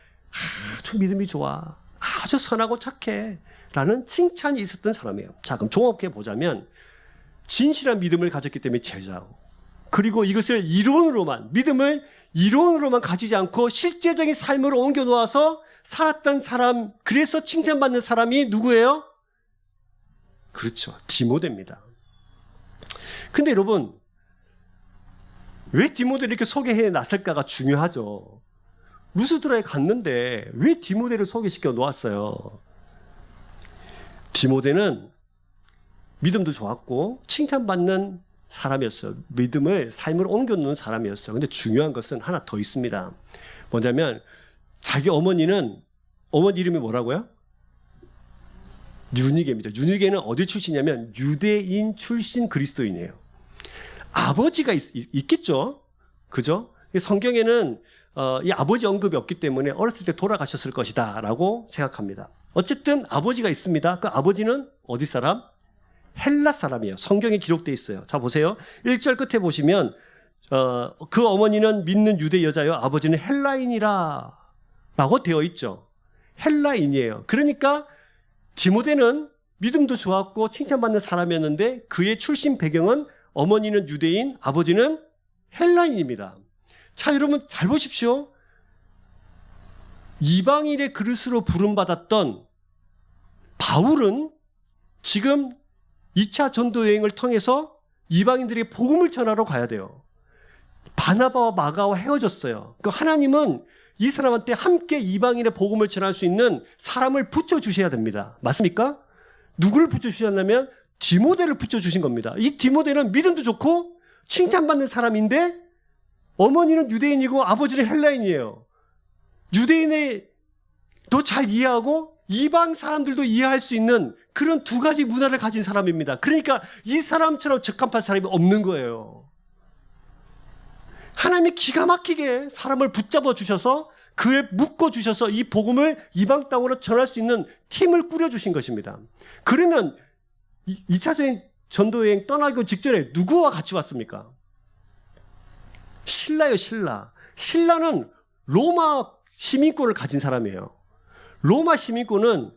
아주 믿음이 좋아, 아주 선하고 착해 라는 칭찬이 있었던 사람이에요. 자, 그럼 종합해 보자면 진실한 믿음을 가졌기 때문에 제자고, 그리고 이것을 믿음을 이론으로만 가지지 않고 실제적인 삶으로 옮겨 놓아서 살았던 사람, 그래서 칭찬받는 사람이 누구예요? 그렇죠. 디모데입니다. 근데 여러분, 왜 디모데를 이렇게 소개해 놨을까가 중요하죠. 루스드라에 갔는데 왜 디모데를 소개시켜 놓았어요? 디모데는 믿음도 좋았고 칭찬받는 사람이었어요. 삶을 옮겨놓는 사람이었어요. 근데 중요한 것은 하나 더 있습니다. 뭐냐면 자기 어머니 이름이 뭐라고요? 유니게입니다. 유니게는 어디 출신이냐면 유대인 출신 그리스도인이에요. 아버지가 있겠죠? 그죠? 성경에는 이 아버지 언급이 없기 때문에 어렸을 때 돌아가셨을 것이다 라고 생각합니다. 어쨌든 아버지가 있습니다. 그 아버지는 어디 사람? 헬라 사람이에요. 성경에 기록되어 있어요. 자, 보세요. 1절 끝에 보시면 그 어머니는 믿는 유대 여자요 아버지는 헬라인이라 라고 되어 있죠. 헬라인이에요. 그러니까 디모데는 믿음도 좋았고 칭찬받는 사람이었는데 그의 출신 배경은 어머니는 유대인, 아버지는 헬라인입니다. 자, 여러분 잘 보십시오. 이방인의 그릇으로 부름받았던 바울은 지금 2차 전도 여행을 통해서 이방인들에게 복음을 전하러 가야 돼요. 바나바와 마가와 헤어졌어요. 그 하나님은 이 사람한테 함께 이방인의 복음을 전할 수 있는 사람을 붙여주셔야 됩니다. 맞습니까? 누구를 붙여주셨냐면 디모데를 붙여주신 겁니다. 이 디모데는 믿음도 좋고 칭찬받는 사람인데 어머니는 유대인이고 아버지는 헬라인이에요. 유대인도 잘 이해하고 이방 사람들도 이해할 수 있는 그런 두 가지 문화를 가진 사람입니다. 그러니까 이 사람처럼 적합한 사람이 없는 거예요. 하나님이 기가 막히게 사람을 붙잡아 주셔서 그에 묶어 주셔서 이 복음을 이방 땅으로 전할 수 있는 팀을 꾸려 주신 것입니다. 그러면 2차 전도여행 떠나기 직전에 누구와 같이 왔습니까? 신라요, 신라. 신라는 로마 시민권을 가진 사람이에요. 로마 시민권은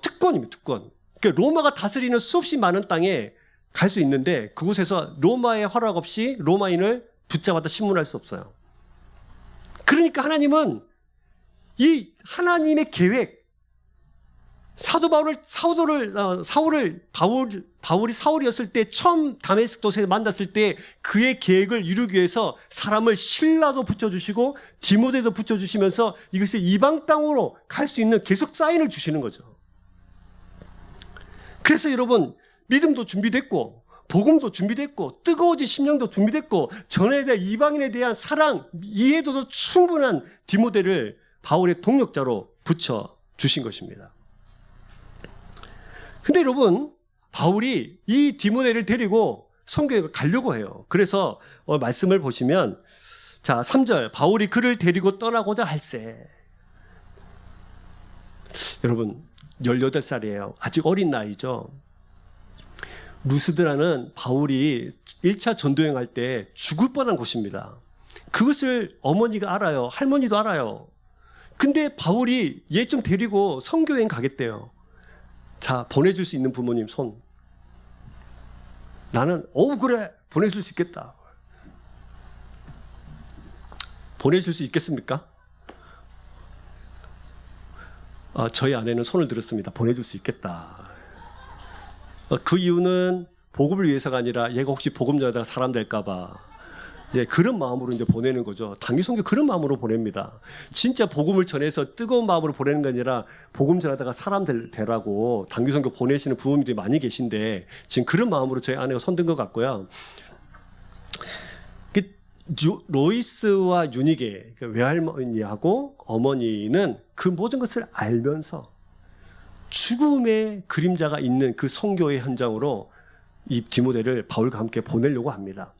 특권입니다. 특권. 그러니까 로마가 다스리는 수없이 많은 땅에 갈 수 있는데 그곳에서 로마의 허락 없이 로마인을 붙잡아다 신문할 수 없어요. 그러니까 하나님은 이 하나님의 계획, 바울이 사울이었을 때 처음 다메섹 도시에 만났을 때 그의 계획을 이루기 위해서 사람을 신라도 붙여주시고 디모데도 붙여주시면서 이것이 이방 땅으로 갈 수 있는 계속 사인을 주시는 거죠. 그래서 여러분 믿음도 준비됐고 복음도 준비됐고 뜨거워진 심령도 준비됐고 전에 대한 이방인에 대한 사랑, 이해도도 충분한 디모데를 바울의 동역자로 붙여주신 것입니다. 근데 여러분 바울이 이 디모데를 데리고 성경에 가려고 해요. 그래서 말씀을 보시면 자 3절 바울이 그를 데리고 떠나고자 할세. 여러분 18살이에요. 아직 어린 나이죠. 루스드라는 바울이 1차 전도여행 할 때 죽을 뻔한 곳입니다. 그것을 어머니가 알아요. 할머니도 알아요. 근데 바울이 얘 좀 데리고 선교여행 가겠대요. 자, 보내줄 수 있는 부모님 손. 나는 그래 보내줄 수 있겠다. 보내줄 수 있겠습니까? 저희 아내는 손을 들었습니다. 보내줄 수 있겠다. 그 이유는 복음을 위해서가 아니라 얘가 혹시 복음 전하다가 사람 될까봐 그런 마음으로 이제 보내는 거죠. 단기선교 그런 마음으로 보냅니다. 진짜 복음을 전해서 뜨거운 마음으로 보내는 게 아니라 복음 전하다가 사람 되라고 단기선교 보내시는 부모님들이 많이 계신데 지금 그런 마음으로 저희 아내가 손든 것 같고요. 로이스와 유니게 외할머니하고 어머니는 그 모든 것을 알면서 죽음의 그림자가 있는 그 선교의 현장으로 이 디모데를 바울과 함께 보내려고 합니다.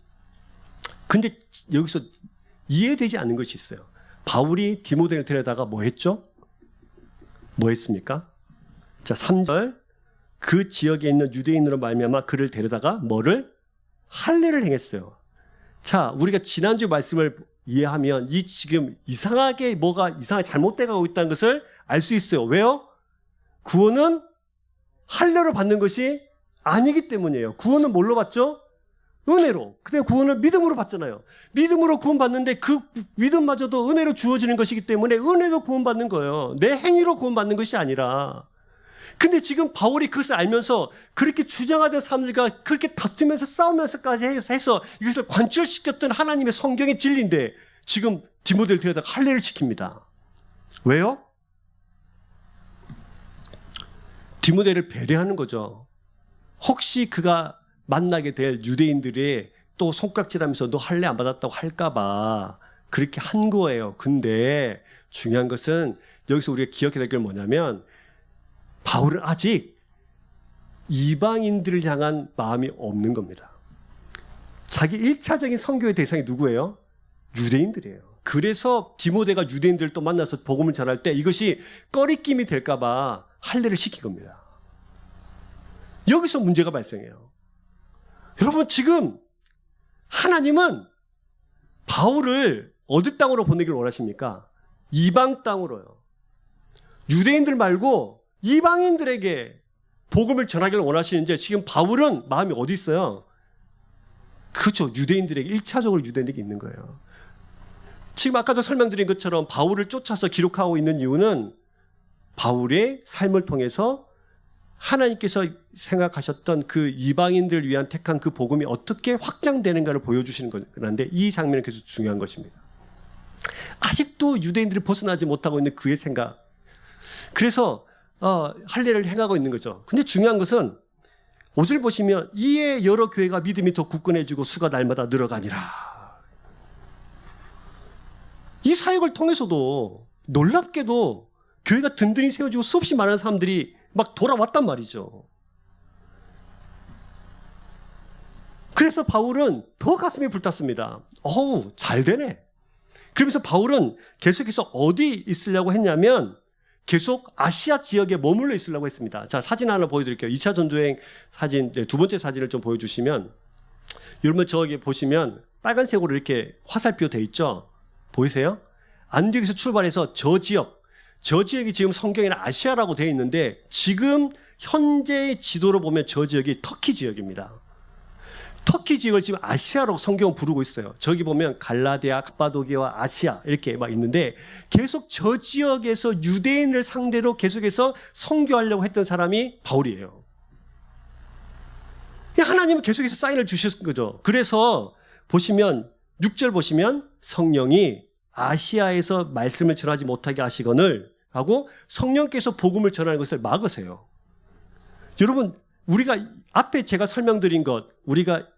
근데 여기서 이해되지 않는 것이 있어요. 바울이 디모데를 데려다가 뭐 했죠? 뭐 했습니까? 자, 3절 그 지역에 있는 유대인으로 말미암아 그를 데려다가 뭐를? 할례를 행했어요. 자, 우리가 지난주 말씀을 이해하면 이 지금 이상하게 잘못돼 가고 있다는 것을 알 수 있어요. 왜요? 구원은 할례로 받는 것이 아니기 때문이에요. 구원은 뭘로 받죠? 은혜로. 근데 구원은 믿음으로 받잖아요. 믿음으로 구원받는데 그 믿음마저도 은혜로 주어지는 것이기 때문에 은혜로 구원받는 거예요. 내 행위로 구원받는 것이 아니라. 근데 지금 바울이 그것을 알면서 그렇게 주장하던 사람들과 그렇게 다투면서 싸우면서까지 해서 이것을 관철시켰던 하나님의 성경의 진리인데 지금 디모데를 데려다가 할례를 시킵니다. 왜요? 디모데를 배려하는 거죠. 혹시 그가 만나게 될 유대인들의 또 손가락질하면서 너 할례 안 받았다고 할까봐 그렇게 한 거예요. 근데 중요한 것은 여기서 우리가 기억해야 될 게 뭐냐면 바울은 아직 이방인들을 향한 마음이 없는 겁니다. 자기 1차적인 선교의 대상이 누구예요? 유대인들이에요. 그래서 디모데가 유대인들을 또 만나서 복음을 전할 때 이것이 꺼리낌이 될까봐 할례를 시킨 겁니다. 여기서 문제가 발생해요. 여러분 지금 하나님은 바울을 어디 땅으로 보내기를 원하십니까? 이방 땅으로요. 유대인들 말고 이방인들에게 복음을 전하기를 원하시는데 지금 바울은 마음이 어디 있어요? 그렇죠. 유대인들에게 1차적으로 유대인에게 있는 거예요. 지금 아까도 설명드린 것처럼 바울을 쫓아서 기록하고 있는 이유는 바울의 삶을 통해서 하나님께서 생각하셨던 그 이방인들을 위한 택한 그 복음이 어떻게 확장되는가를 보여주시는 건데 이 장면은 계속 중요한 것입니다. 아직도 유대인들이 벗어나지 못하고 있는 그의 생각. 그래서 할례를 행하고 있는 거죠. 근데 중요한 것은 5절 보시면 이에 여러 교회가 믿음이 더 굳건해지고 수가 날마다 늘어가니라. 이 사역을 통해서도 놀랍게도 교회가 든든히 세워지고 수없이 많은 사람들이 막 돌아왔단 말이죠. 그래서 바울은 더 가슴이 불탔습니다. 어우, 잘 되네. 그러면서 바울은 계속해서 어디 있으려고 했냐면 계속 아시아 지역에 머물러 있으려고 했습니다. 자, 사진 하나 보여드릴게요. 2차 전도여행 사진, 두 번째 사진을 좀 보여주시면 여러분 저기 보시면 빨간색으로 이렇게 화살표 돼 있죠? 보이세요? 안디옥에서 출발해서 저 지역이 지금 성경에는 아시아라고 되어 있는데 지금 현재의 지도로 보면 저 지역이 터키 지역입니다. 터키 지역을 지금 아시아라고 성경은 부르고 있어요. 저기 보면 갈라디아, 갑바도기와 아시아 이렇게 막 있는데 계속 저 지역에서 유대인을 상대로 계속해서 선교하려고 했던 사람이 바울이에요. 하나님은 계속해서 사인을 주셨던 거죠. 그래서 보시면 6절 보시면 성령이 아시아에서 말씀을 전하지 못하게 하시거늘 하고 성령께서 복음을 전하는 것을 막으세요. 여러분 우리가 앞에 제가 설명드린 것 우리가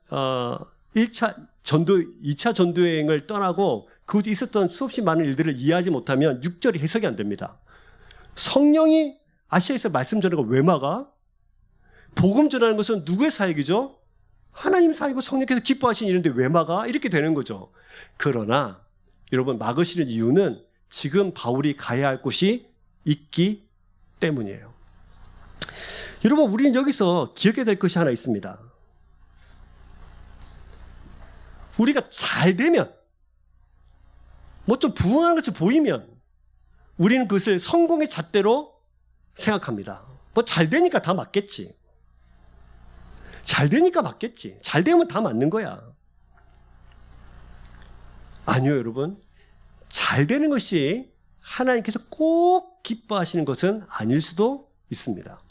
1차 전도 2차 전도여행을 떠나고 그 있었던 수없이 많은 일들을 이해하지 못하면 6절이 해석이 안 됩니다. 성령이 아시아에서 말씀 전하는 걸 왜 막아? 복음 전하는 것은 누구의 사역이죠? 하나님 사역이고 성령께서 기뻐하시는 일인데 왜 막아? 이렇게 되는 거죠. 그러나 여러분 막으시는 이유는 지금 바울이 가야 할 곳이 있기 때문이에요. 여러분 우리는 여기서 기억해야 될 것이 하나 있습니다. 우리가 잘 되면 뭐 좀 부흥하는 것이 보이면 우리는 그것을 성공의 잣대로 생각합니다. 뭐 잘 되니까 다 맞겠지. 잘 되니까 맞겠지. 잘 되면 다 맞는 거야. 아니요, 여러분. 잘 되는 것이 하나님께서 꼭 기뻐하시는 것은 아닐 수도 있습니다.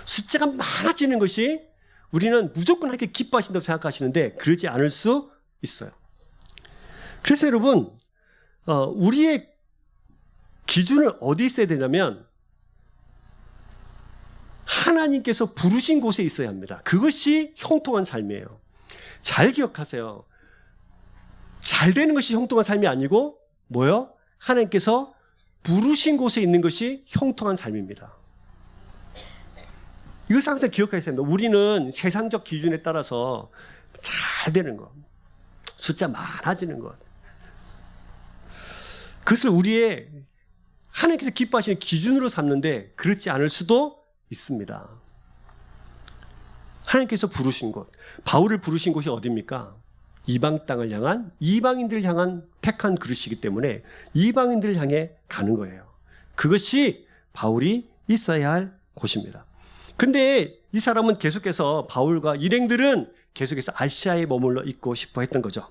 숫자가 많아지는 것이 우리는 무조건 하게 기뻐하신다고 생각하시는데 그러지 않을 수 있어요. 그래서 여러분, 우리의 기준을 어디 있어야 되냐면 하나님께서 부르신 곳에 있어야 합니다. 그것이 형통한 삶이에요. 잘 기억하세요. 잘 되는 것이 형통한 삶이 아니고 뭐요? 하나님께서 부르신 곳에 있는 것이 형통한 삶입니다. 이것을 항상 기억하셔야 됩니다. 우리는 세상적 기준에 따라서 잘 되는 것, 숫자 많아지는 것, 그것을 우리의 하나님께서 기뻐하시는 기준으로 삼는데 그렇지 않을 수도 있습니다. 하나님께서 부르신 곳, 바울을 부르신 곳이 어디입니까? 이방 땅을 향한, 이방인들을 향한 택한 그릇이기 때문에 이방인들을 향해 가는 거예요. 그것이 바울이 있어야 할 곳입니다. 근데 이 사람은 계속해서 바울과 일행들은 계속해서 아시아에 머물러 있고 싶어 했던 거죠.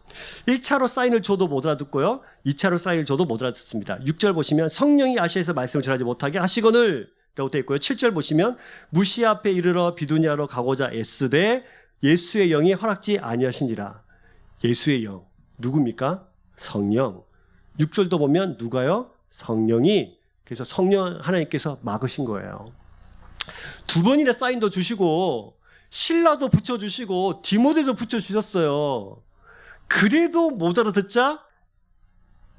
1차로 사인을 줘도 못 알아듣고요. 2차로 사인을 줘도 못 알아듣습니다. 6절 보시면 성령이 아시아에서 말씀을 전하지 못하게 하시거늘 라고 되어 있고요. 7절 보시면 무시야 앞에 이르러 비두냐로 가고자 애쓰되 예수의 영이 허락지 아니하신지라. 예수의 영 누굽니까? 성령. 6절도 보면 누가요? 성령이. 그래서 성령 하나님께서 막으신 거예요. 두 번이나 사인도 주시고 신라도 붙여주시고 디모데도 붙여주셨어요. 그래도 못 알아듣자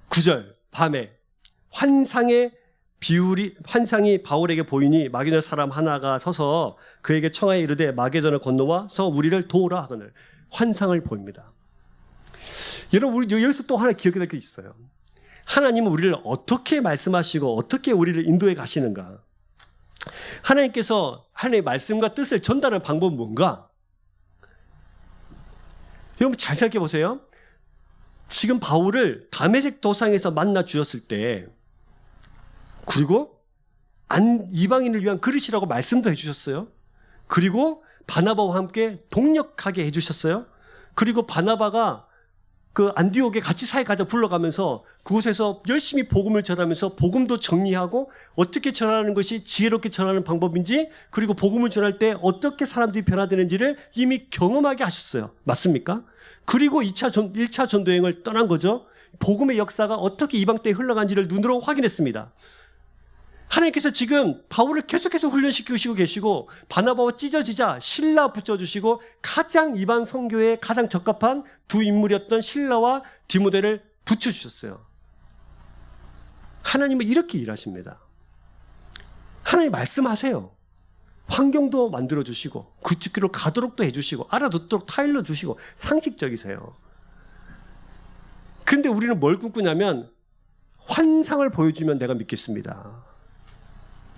9절 밤에 환상이 바울에게 보이니 마게도냐 사람 하나가 서서 그에게 청하여 이르되 마게도냐를 건너와서 우리를 도우라 하거늘. 환상을 보입니다. 여러분 우리 여기서 또 하나 기억해야 될 게 있어요. 하나님은 우리를 어떻게 말씀하시고 어떻게 우리를 인도해 가시는가. 하나님께서 하나님의 말씀과 뜻을 전달하는 방법은 뭔가? 여러분 잘 생각해 보세요. 지금 바울을 다메섹 도상에서 만나 주셨을 때 그리고 이방인을 위한 그릇이라고 말씀도 해주셨어요. 그리고 바나바와 함께 동력하게 해주셨어요. 그리고 바나바가 그 안디옥에 같이 사회 가자 불러가면서 그곳에서 열심히 복음을 전하면서 복음도 정리하고 어떻게 전하는 것이 지혜롭게 전하는 방법인지 그리고 복음을 전할 때 어떻게 사람들이 변화되는지를 이미 경험하게 하셨어요. 맞습니까? 그리고 1차 전도여행을 떠난 거죠. 복음의 역사가 어떻게 이방 때에 흘러간지를 눈으로 확인했습니다. 하나님께서 지금 바울을 계속해서 훈련시키시고 계시고 바나바와 찢어지자 신라 붙여주시고 가장 이방 선교에 가장 적합한 두 인물이었던 신라와 디모데를 붙여주셨어요. 하나님은 이렇게 일하십니다. 하나님 말씀하세요. 환경도 만들어주시고 그 길로 가도록도 해주시고 알아듣도록 타일러 주시고 상식적이세요. 그런데 우리는 뭘 꿈꾸냐면 환상을 보여주면 내가 믿겠습니다.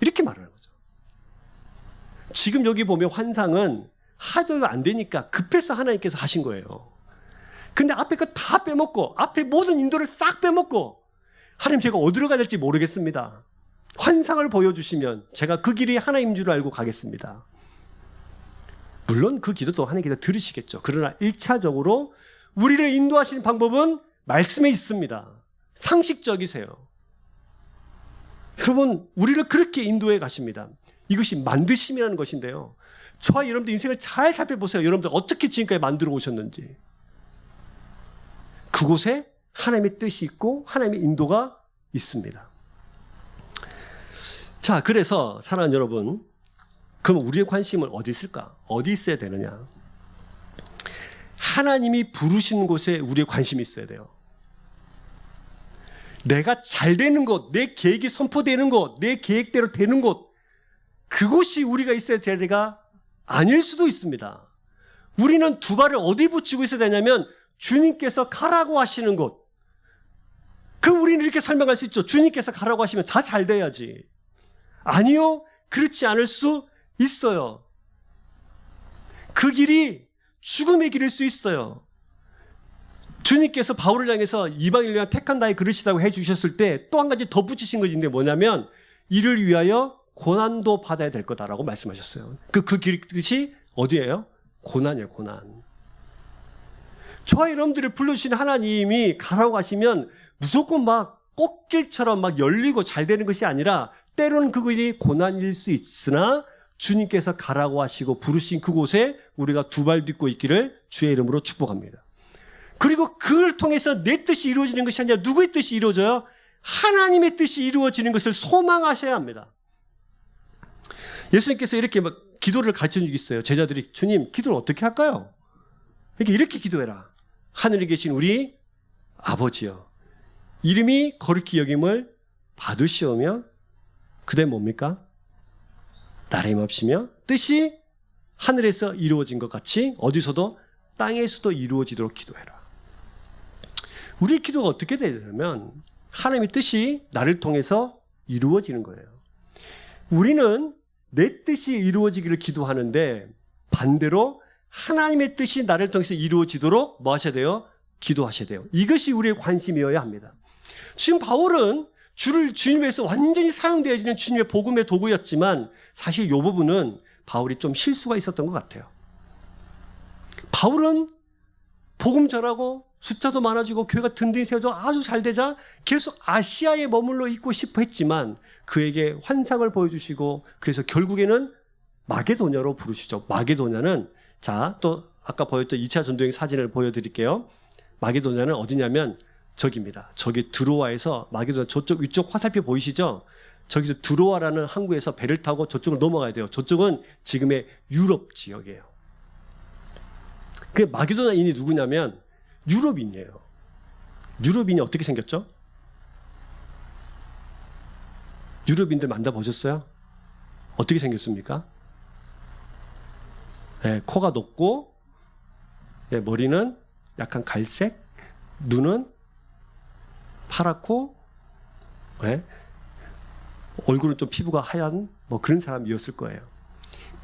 이렇게 말하는 거죠. 지금 여기 보면 환상은 하저도 안 되니까 급해서 하나님께서 하신 거예요. 근데 앞에 거 다 빼먹고 앞에 모든 인도를 싹 빼먹고 하나님 제가 어디로 가야 될지 모르겠습니다. 환상을 보여주시면 제가 그 길이 하나님인 줄 알고 가겠습니다. 물론 그 기도도 하나님께서 들으시겠죠. 그러나 1차적으로 우리를 인도하시는 방법은 말씀에 있습니다. 상식적이세요. 여러분 우리를 그렇게 인도해 가십니다. 이것이 만드심이라는 것인데요. 저와 여러분들 인생을 잘 살펴보세요. 여러분들 어떻게 지금까지 만들어 오셨는지. 그곳에 하나님의 뜻이 있고 하나님의 인도가 있습니다. 자, 그래서 사랑하는 여러분, 그럼 우리의 관심은 어디 있을까? 어디 있어야 되느냐? 하나님이 부르시는 곳에 우리의 관심이 있어야 돼요. 내가 잘 되는 곳, 내 계획이 선포되는 곳, 내 계획대로 되는 곳, 그곳이 우리가 있어야 될 때가 아닐 수도 있습니다. 우리는 두 발을 어디 붙이고 있어야 되냐면 주님께서 가라고 하시는 곳. 그럼 우리는 이렇게 설명할 수 있죠. 주님께서 가라고 하시면 다 잘 돼야지. 아니요, 그렇지 않을 수 있어요. 그 길이 죽음의 길일 수 있어요. 주님께서 바울을 향해서 이방인을 위한 택한 나의 그릇이라고 해주셨을 때 또 한 가지 더 붙이신 것인데 뭐냐면 이를 위하여 고난도 받아야 될 거다라고 말씀하셨어요. 그 그릇이 어디예요? 고난이에요, 고난. 저와 여러분들을 불러주신 하나님이 가라고 하시면 무조건 막 꽃길처럼 막 열리고 잘 되는 것이 아니라 때로는 그 길이 고난일 수 있으나 주님께서 가라고 하시고 부르신 그곳에 우리가 두 발 딛고 있기를 주의 이름으로 축복합니다. 그리고 그걸 통해서 내 뜻이 이루어지는 것이 아니라 누구의 뜻이 이루어져요? 하나님의 뜻이 이루어지는 것을 소망하셔야 합니다. 예수님께서 이렇게 막 기도를 가르쳐 주고 있어요. 제자들이 주님 기도를 어떻게 할까요? 이렇게 기도해라. 하늘에 계신 우리 아버지여 이름이 거룩히 여김을 받으시오며 그대 뭡니까? 나라의 맙시며 뜻이 하늘에서 이루어진 것 같이 어디서도 땅에서도 이루어지도록 기도해라. 우리 기도가 어떻게 되냐면 하나님의 뜻이 나를 통해서 이루어지는 거예요. 우리는 내 뜻이 이루어지기를 기도하는데 반대로 하나님의 뜻이 나를 통해서 이루어지도록 뭐 하셔야 돼요? 기도하셔야 돼요. 이것이 우리의 관심이어야 합니다. 지금 바울은 주님 위해서 완전히 사용되어지는 주님의 복음의 도구였지만 사실 이 부분은 바울이 좀 실수가 있었던 것 같아요. 바울은 복음 전하고 숫자도 많아지고 교회가 든든히 세워져 아주 잘 되자 계속 아시아에 머물러 있고 싶어 했지만 그에게 환상을 보여주시고 그래서 결국에는 마게도냐로 부르시죠. 마게도냐는 자, 또 아까 보였던 2차 전도행 사진을 보여드릴게요. 마게도냐는 어디냐면 저기입니다. 저기 드로아에서 마게도냐 저쪽 위쪽 화살표 보이시죠? 저기서 드로아라는 항구에서 배를 타고 저쪽으로 넘어가야 돼요. 저쪽은 지금의 유럽 지역이에요. 그 마게도냐인이 누구냐면 유럽인이에요. 유럽인이 어떻게 생겼죠? 유럽인들 만나보셨어요? 어떻게 생겼습니까? 네, 코가 높고 네, 머리는 약간 갈색, 눈은 파랗고 네, 얼굴은 좀 피부가 하얀 뭐 그런 사람이었을 거예요.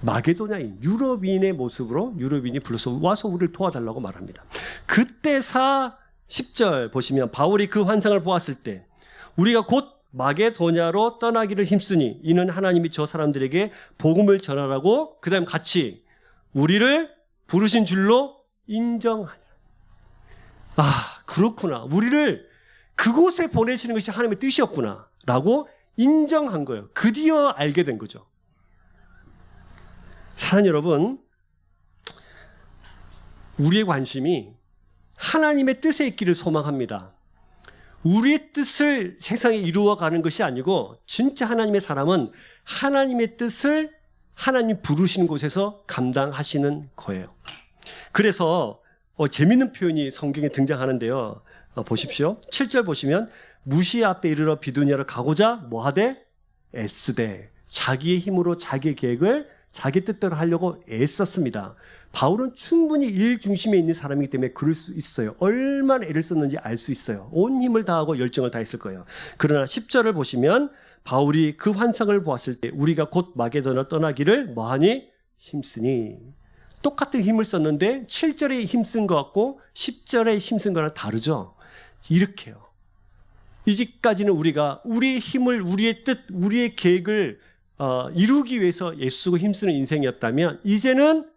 마게도냐인, 유럽인의 모습으로 유럽인이 불러서 와서 우리를 도와달라고 말합니다. 그때 10절 보시면 바울이 그 환상을 보았을 때 우리가 곧 마게도냐로 떠나기를 힘쓰니 이는 하나님이 저 사람들에게 복음을 전하라고 그 다음 같이 우리를 부르신 줄로 인정하냐. 아, 그렇구나. 우리를 그곳에 보내시는 것이 하나님의 뜻이었구나 라고 인정한 거예요. 드디어 알게 된 거죠. 사랑하는 여러분, 우리의 관심이 하나님의 뜻에 있기를 소망합니다. 우리의 뜻을 세상에 이루어가는 것이 아니고 진짜 하나님의 사람은 하나님의 뜻을 하나님 부르시는 곳에서 감당하시는 거예요. 그래서 재미있는 표현이 성경에 등장하는데요. 보십시오. 7절 보시면 무시 앞에 이르러 비두니아로 가고자 뭐하되 애쓰되 자기의 힘으로 자기의 계획을 자기 뜻대로 하려고 애썼습니다. 바울은 충분히 일 중심에 있는 사람이기 때문에 그럴 수 있어요. 얼마나 애를 썼는지 알 수 있어요. 온 힘을 다하고 열정을 다했을 거예요. 그러나 10절을 보시면 바울이 그 환상을 보았을 때 우리가 곧 마게도냐 떠나기를 뭐하니? 힘쓰니. 똑같은 힘을 썼는데 7절에 힘쓴 것 같고 10절에 힘쓴 거랑 다르죠. 이렇게요. 이제까지는 우리가 우리의 힘을, 우리의 뜻, 우리의 계획을 이루기 위해서 애쓰고 힘쓰는 인생이었다면 이제는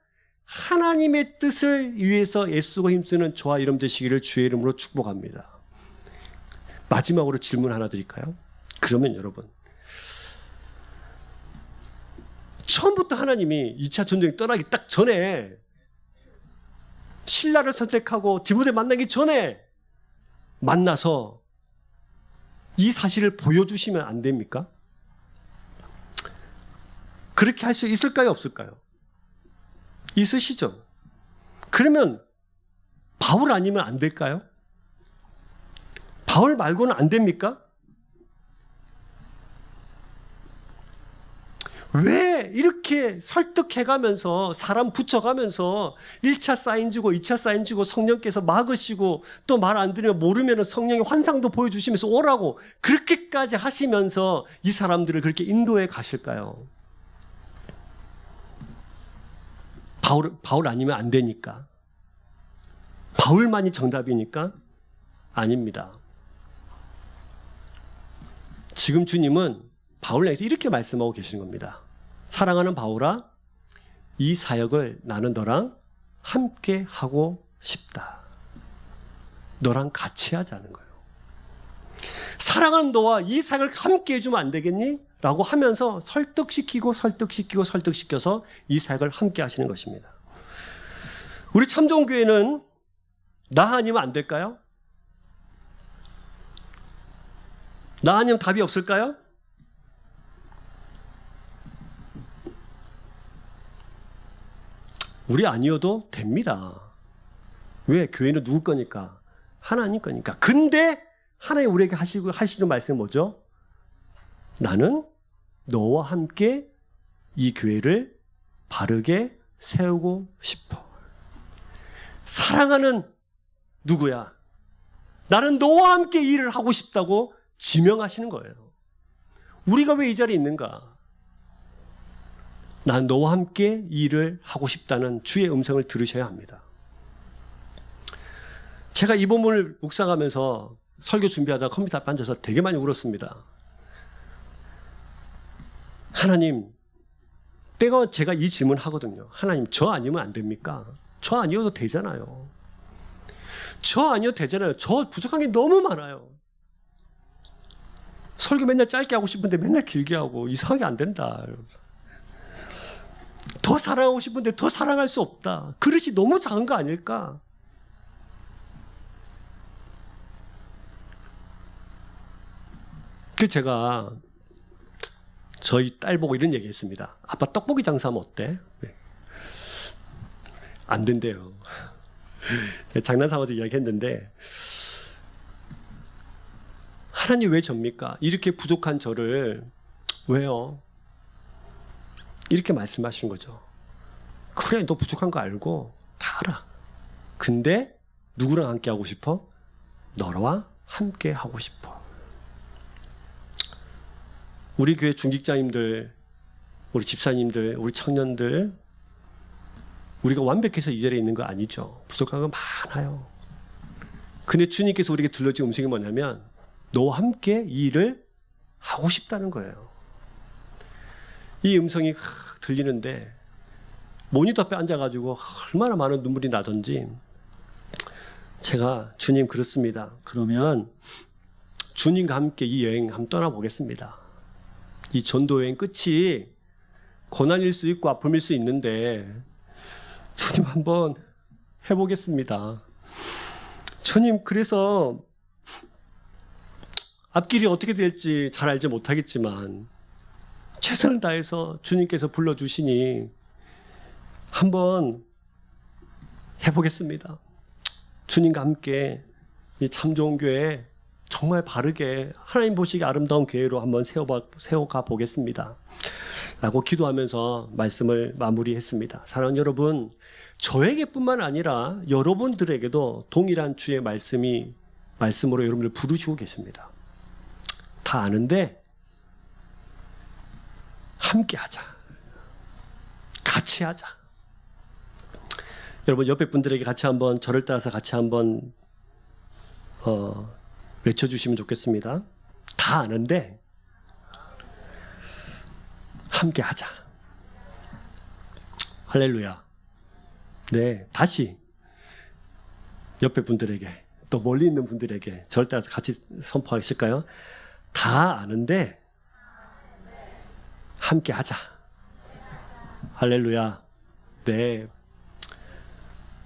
하나님의 뜻을 위해서 애쓰고 힘쓰는 저와 여러분 되시기를 주의 이름으로 축복합니다. 마지막으로 질문 하나 드릴까요? 그러면 여러분, 처음부터 하나님이 2차 전쟁 떠나기 딱 전에 신라를 선택하고 디모데 만나기 전에 만나서 이 사실을 보여주시면 안 됩니까? 그렇게 할 수 있을까요? 없을까요? 있으시죠? 그러면 바울 아니면 안 될까요? 바울 말고는 안 됩니까? 왜 이렇게 설득해가면서 사람 붙여가면서 1차 사인 주고 2차 사인 주고 성령께서 막으시고 또 말 안 들으면 모르면 성령의 환상도 보여주시면서 오라고 그렇게까지 하시면서 이 사람들을 그렇게 인도해 가실까요? 바울 아니면 안 되니까. 바울만이 정답이니까? 아닙니다. 지금 주님은 바울을 향해서 이렇게 말씀하고 계시는 겁니다. 사랑하는 바울아, 이 사역을 나는 너랑 함께 하고 싶다. 너랑 같이 하자는 거예요. 사랑하는 너와 이 사역을 함께 해주면 안 되겠니? 라고 하면서 설득시켜서 이 사역을 함께 하시는 것입니다. 우리 참종교회는 나 아니면 안 될까요? 나 아니면 답이 없을까요? 우리 아니어도 됩니다. 왜? 교회는 누구 거니까? 하나님 거니까. 근데 하나님 우리에게 하시는 말씀은 뭐죠? 나는 너와 함께 이 교회를 바르게 세우고 싶어. 사랑하는 누구야? 나는 너와 함께 일을 하고 싶다고 지명하시는 거예요. 우리가 왜 이 자리에 있는가? 난 너와 함께 일을 하고 싶다는 주의 음성을 들으셔야 합니다. 제가 이 본문을 묵상하면서 설교 준비하다가 컴퓨터 앞에 앉아서 되게 많이 울었습니다. 하나님, 제가 이 질문 하거든요. 하나님, 저 아니면 안 됩니까? 저 아니어도 되잖아요. 저 아니어도 되잖아요. 저 부족한 게 너무 많아요. 설교 맨날 짧게 하고 싶은데 맨날 길게 하고 이상하게 안 된다. 더 사랑하고 싶은데 더 사랑할 수 없다. 그릇이 너무 작은 거 아닐까? 그 제가 저희 딸 보고 이런 얘기 했습니다. 아빠 떡볶이 장사하면 어때? 안 된대요. 장난삼아서 이야기했는데 하나님 왜 접니까? 이렇게 부족한 저를 왜요? 이렇게 말씀하신 거죠. 그래, 너 부족한 거 알고 다 알아. 근데 누구랑 함께 하고 싶어? 너와 함께 하고 싶어. 우리 교회 중직자님들, 우리 집사님들, 우리 청년들, 우리가 완벽해서 이 자리에 있는 거 아니죠. 부족한 거 많아요. 근데 주님께서 우리에게 들려준 음성이 뭐냐면 너와 함께 이 일을 하고 싶다는 거예요. 이 음성이 들리는데 모니터 앞에 앉아가지고 얼마나 많은 눈물이 나던지 제가 주님 그렇습니다. 그러면 주님과 함께 이 여행 한번 떠나보겠습니다. 이 전도 여행 끝이 고난일 수 있고 아픔일 수 있는데 주님 한번 해보겠습니다. 주님 그래서 앞길이 어떻게 될지 잘 알지 못하겠지만 최선을 다해서 주님께서 불러주시니 한번 해보겠습니다. 주님과 함께 이 참 좋은 교회 정말 바르게 하나님 보시기에 아름다운 교회로 한번 세워가 보겠습니다. 라고 기도하면서 말씀을 마무리했습니다. 사랑하는 여러분, 저에게뿐만 아니라 여러분들에게도 동일한 주의 말씀으로 여러분을 부르시고 계십니다. 다 아는데 함께 하자. 같이 하자. 여러분 옆에 분들에게 같이 한번 저를 따라서 같이 한번 외쳐주시면 좋겠습니다. 다 아는데 함께 하자. 할렐루야. 네, 다시 옆에 분들에게 또 멀리 있는 분들에게 저를 따라서 같이 선포하실까요? 다 아는데 함께 하자. 할렐루야. 네.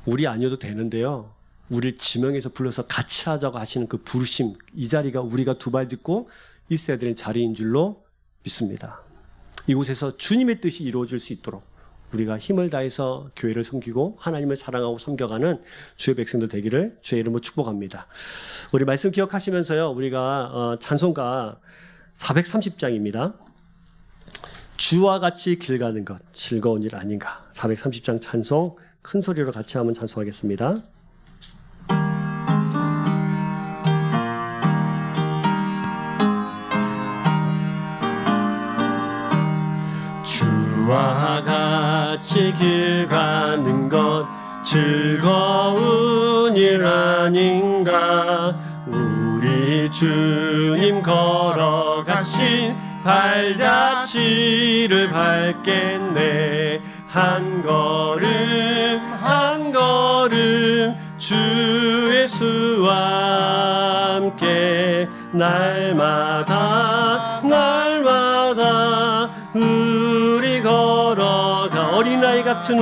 우리 아니어도 되는데요. 우리를 지명해서 불러서 같이 하자고 하시는 그 부르심, 이 자리가 우리가 두 발 딛고 있어야 되는 자리인 줄로 믿습니다. 이곳에서 주님의 뜻이 이루어질 수 있도록 우리가 힘을 다해서 교회를 섬기고 하나님을 사랑하고 섬겨가는 주의 백성들 되기를 주의 이름으로 축복합니다. 우리 말씀 기억하시면서요. 우리가 찬송가 430장입니다. 주와 같이 길 가는 것 즐거운 일 아닌가. 430장 찬송 큰 소리로 같이 한번 찬송하겠습니다. 주와 같이 길 가는 것 즐거운 일 아닌가. 우리 주님 걸어가신 발자취를 밟겠네. 한 걸음 한 걸음 주 예수와 함께 날마다 우리 걸어가. 어린아이 같은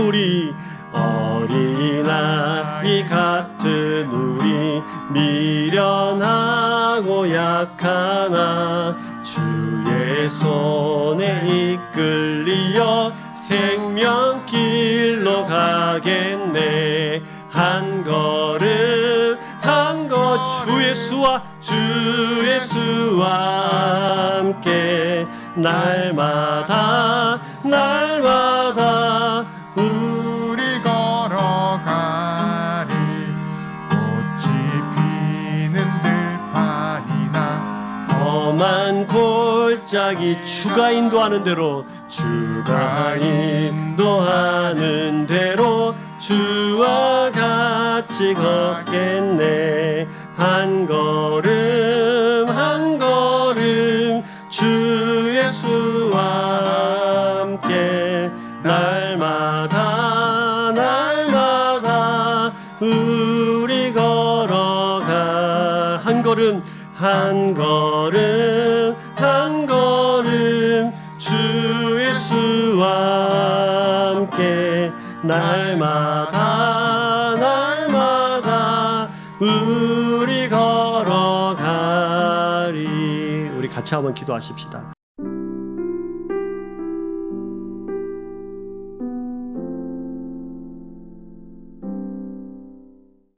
우리 미련하고 약하나 주의 손에 이끌리어 생명길로 가겠네. 한 걸음 한 것 주 예수와 함께 날마다 우리 걸어가리. 꽃이 피는 들판이나 험한 골짜기 주가 인도하는 대로 주와 같이 걷겠네. 한 걸음 한 걸음 주 예수와 함께 날마다 우리 걸어 걸음 한 걸음 한 걸음 주 예수와 함께 날마다 날마다 우리 걸어가리. 우리 같이 한번 기도하십시다.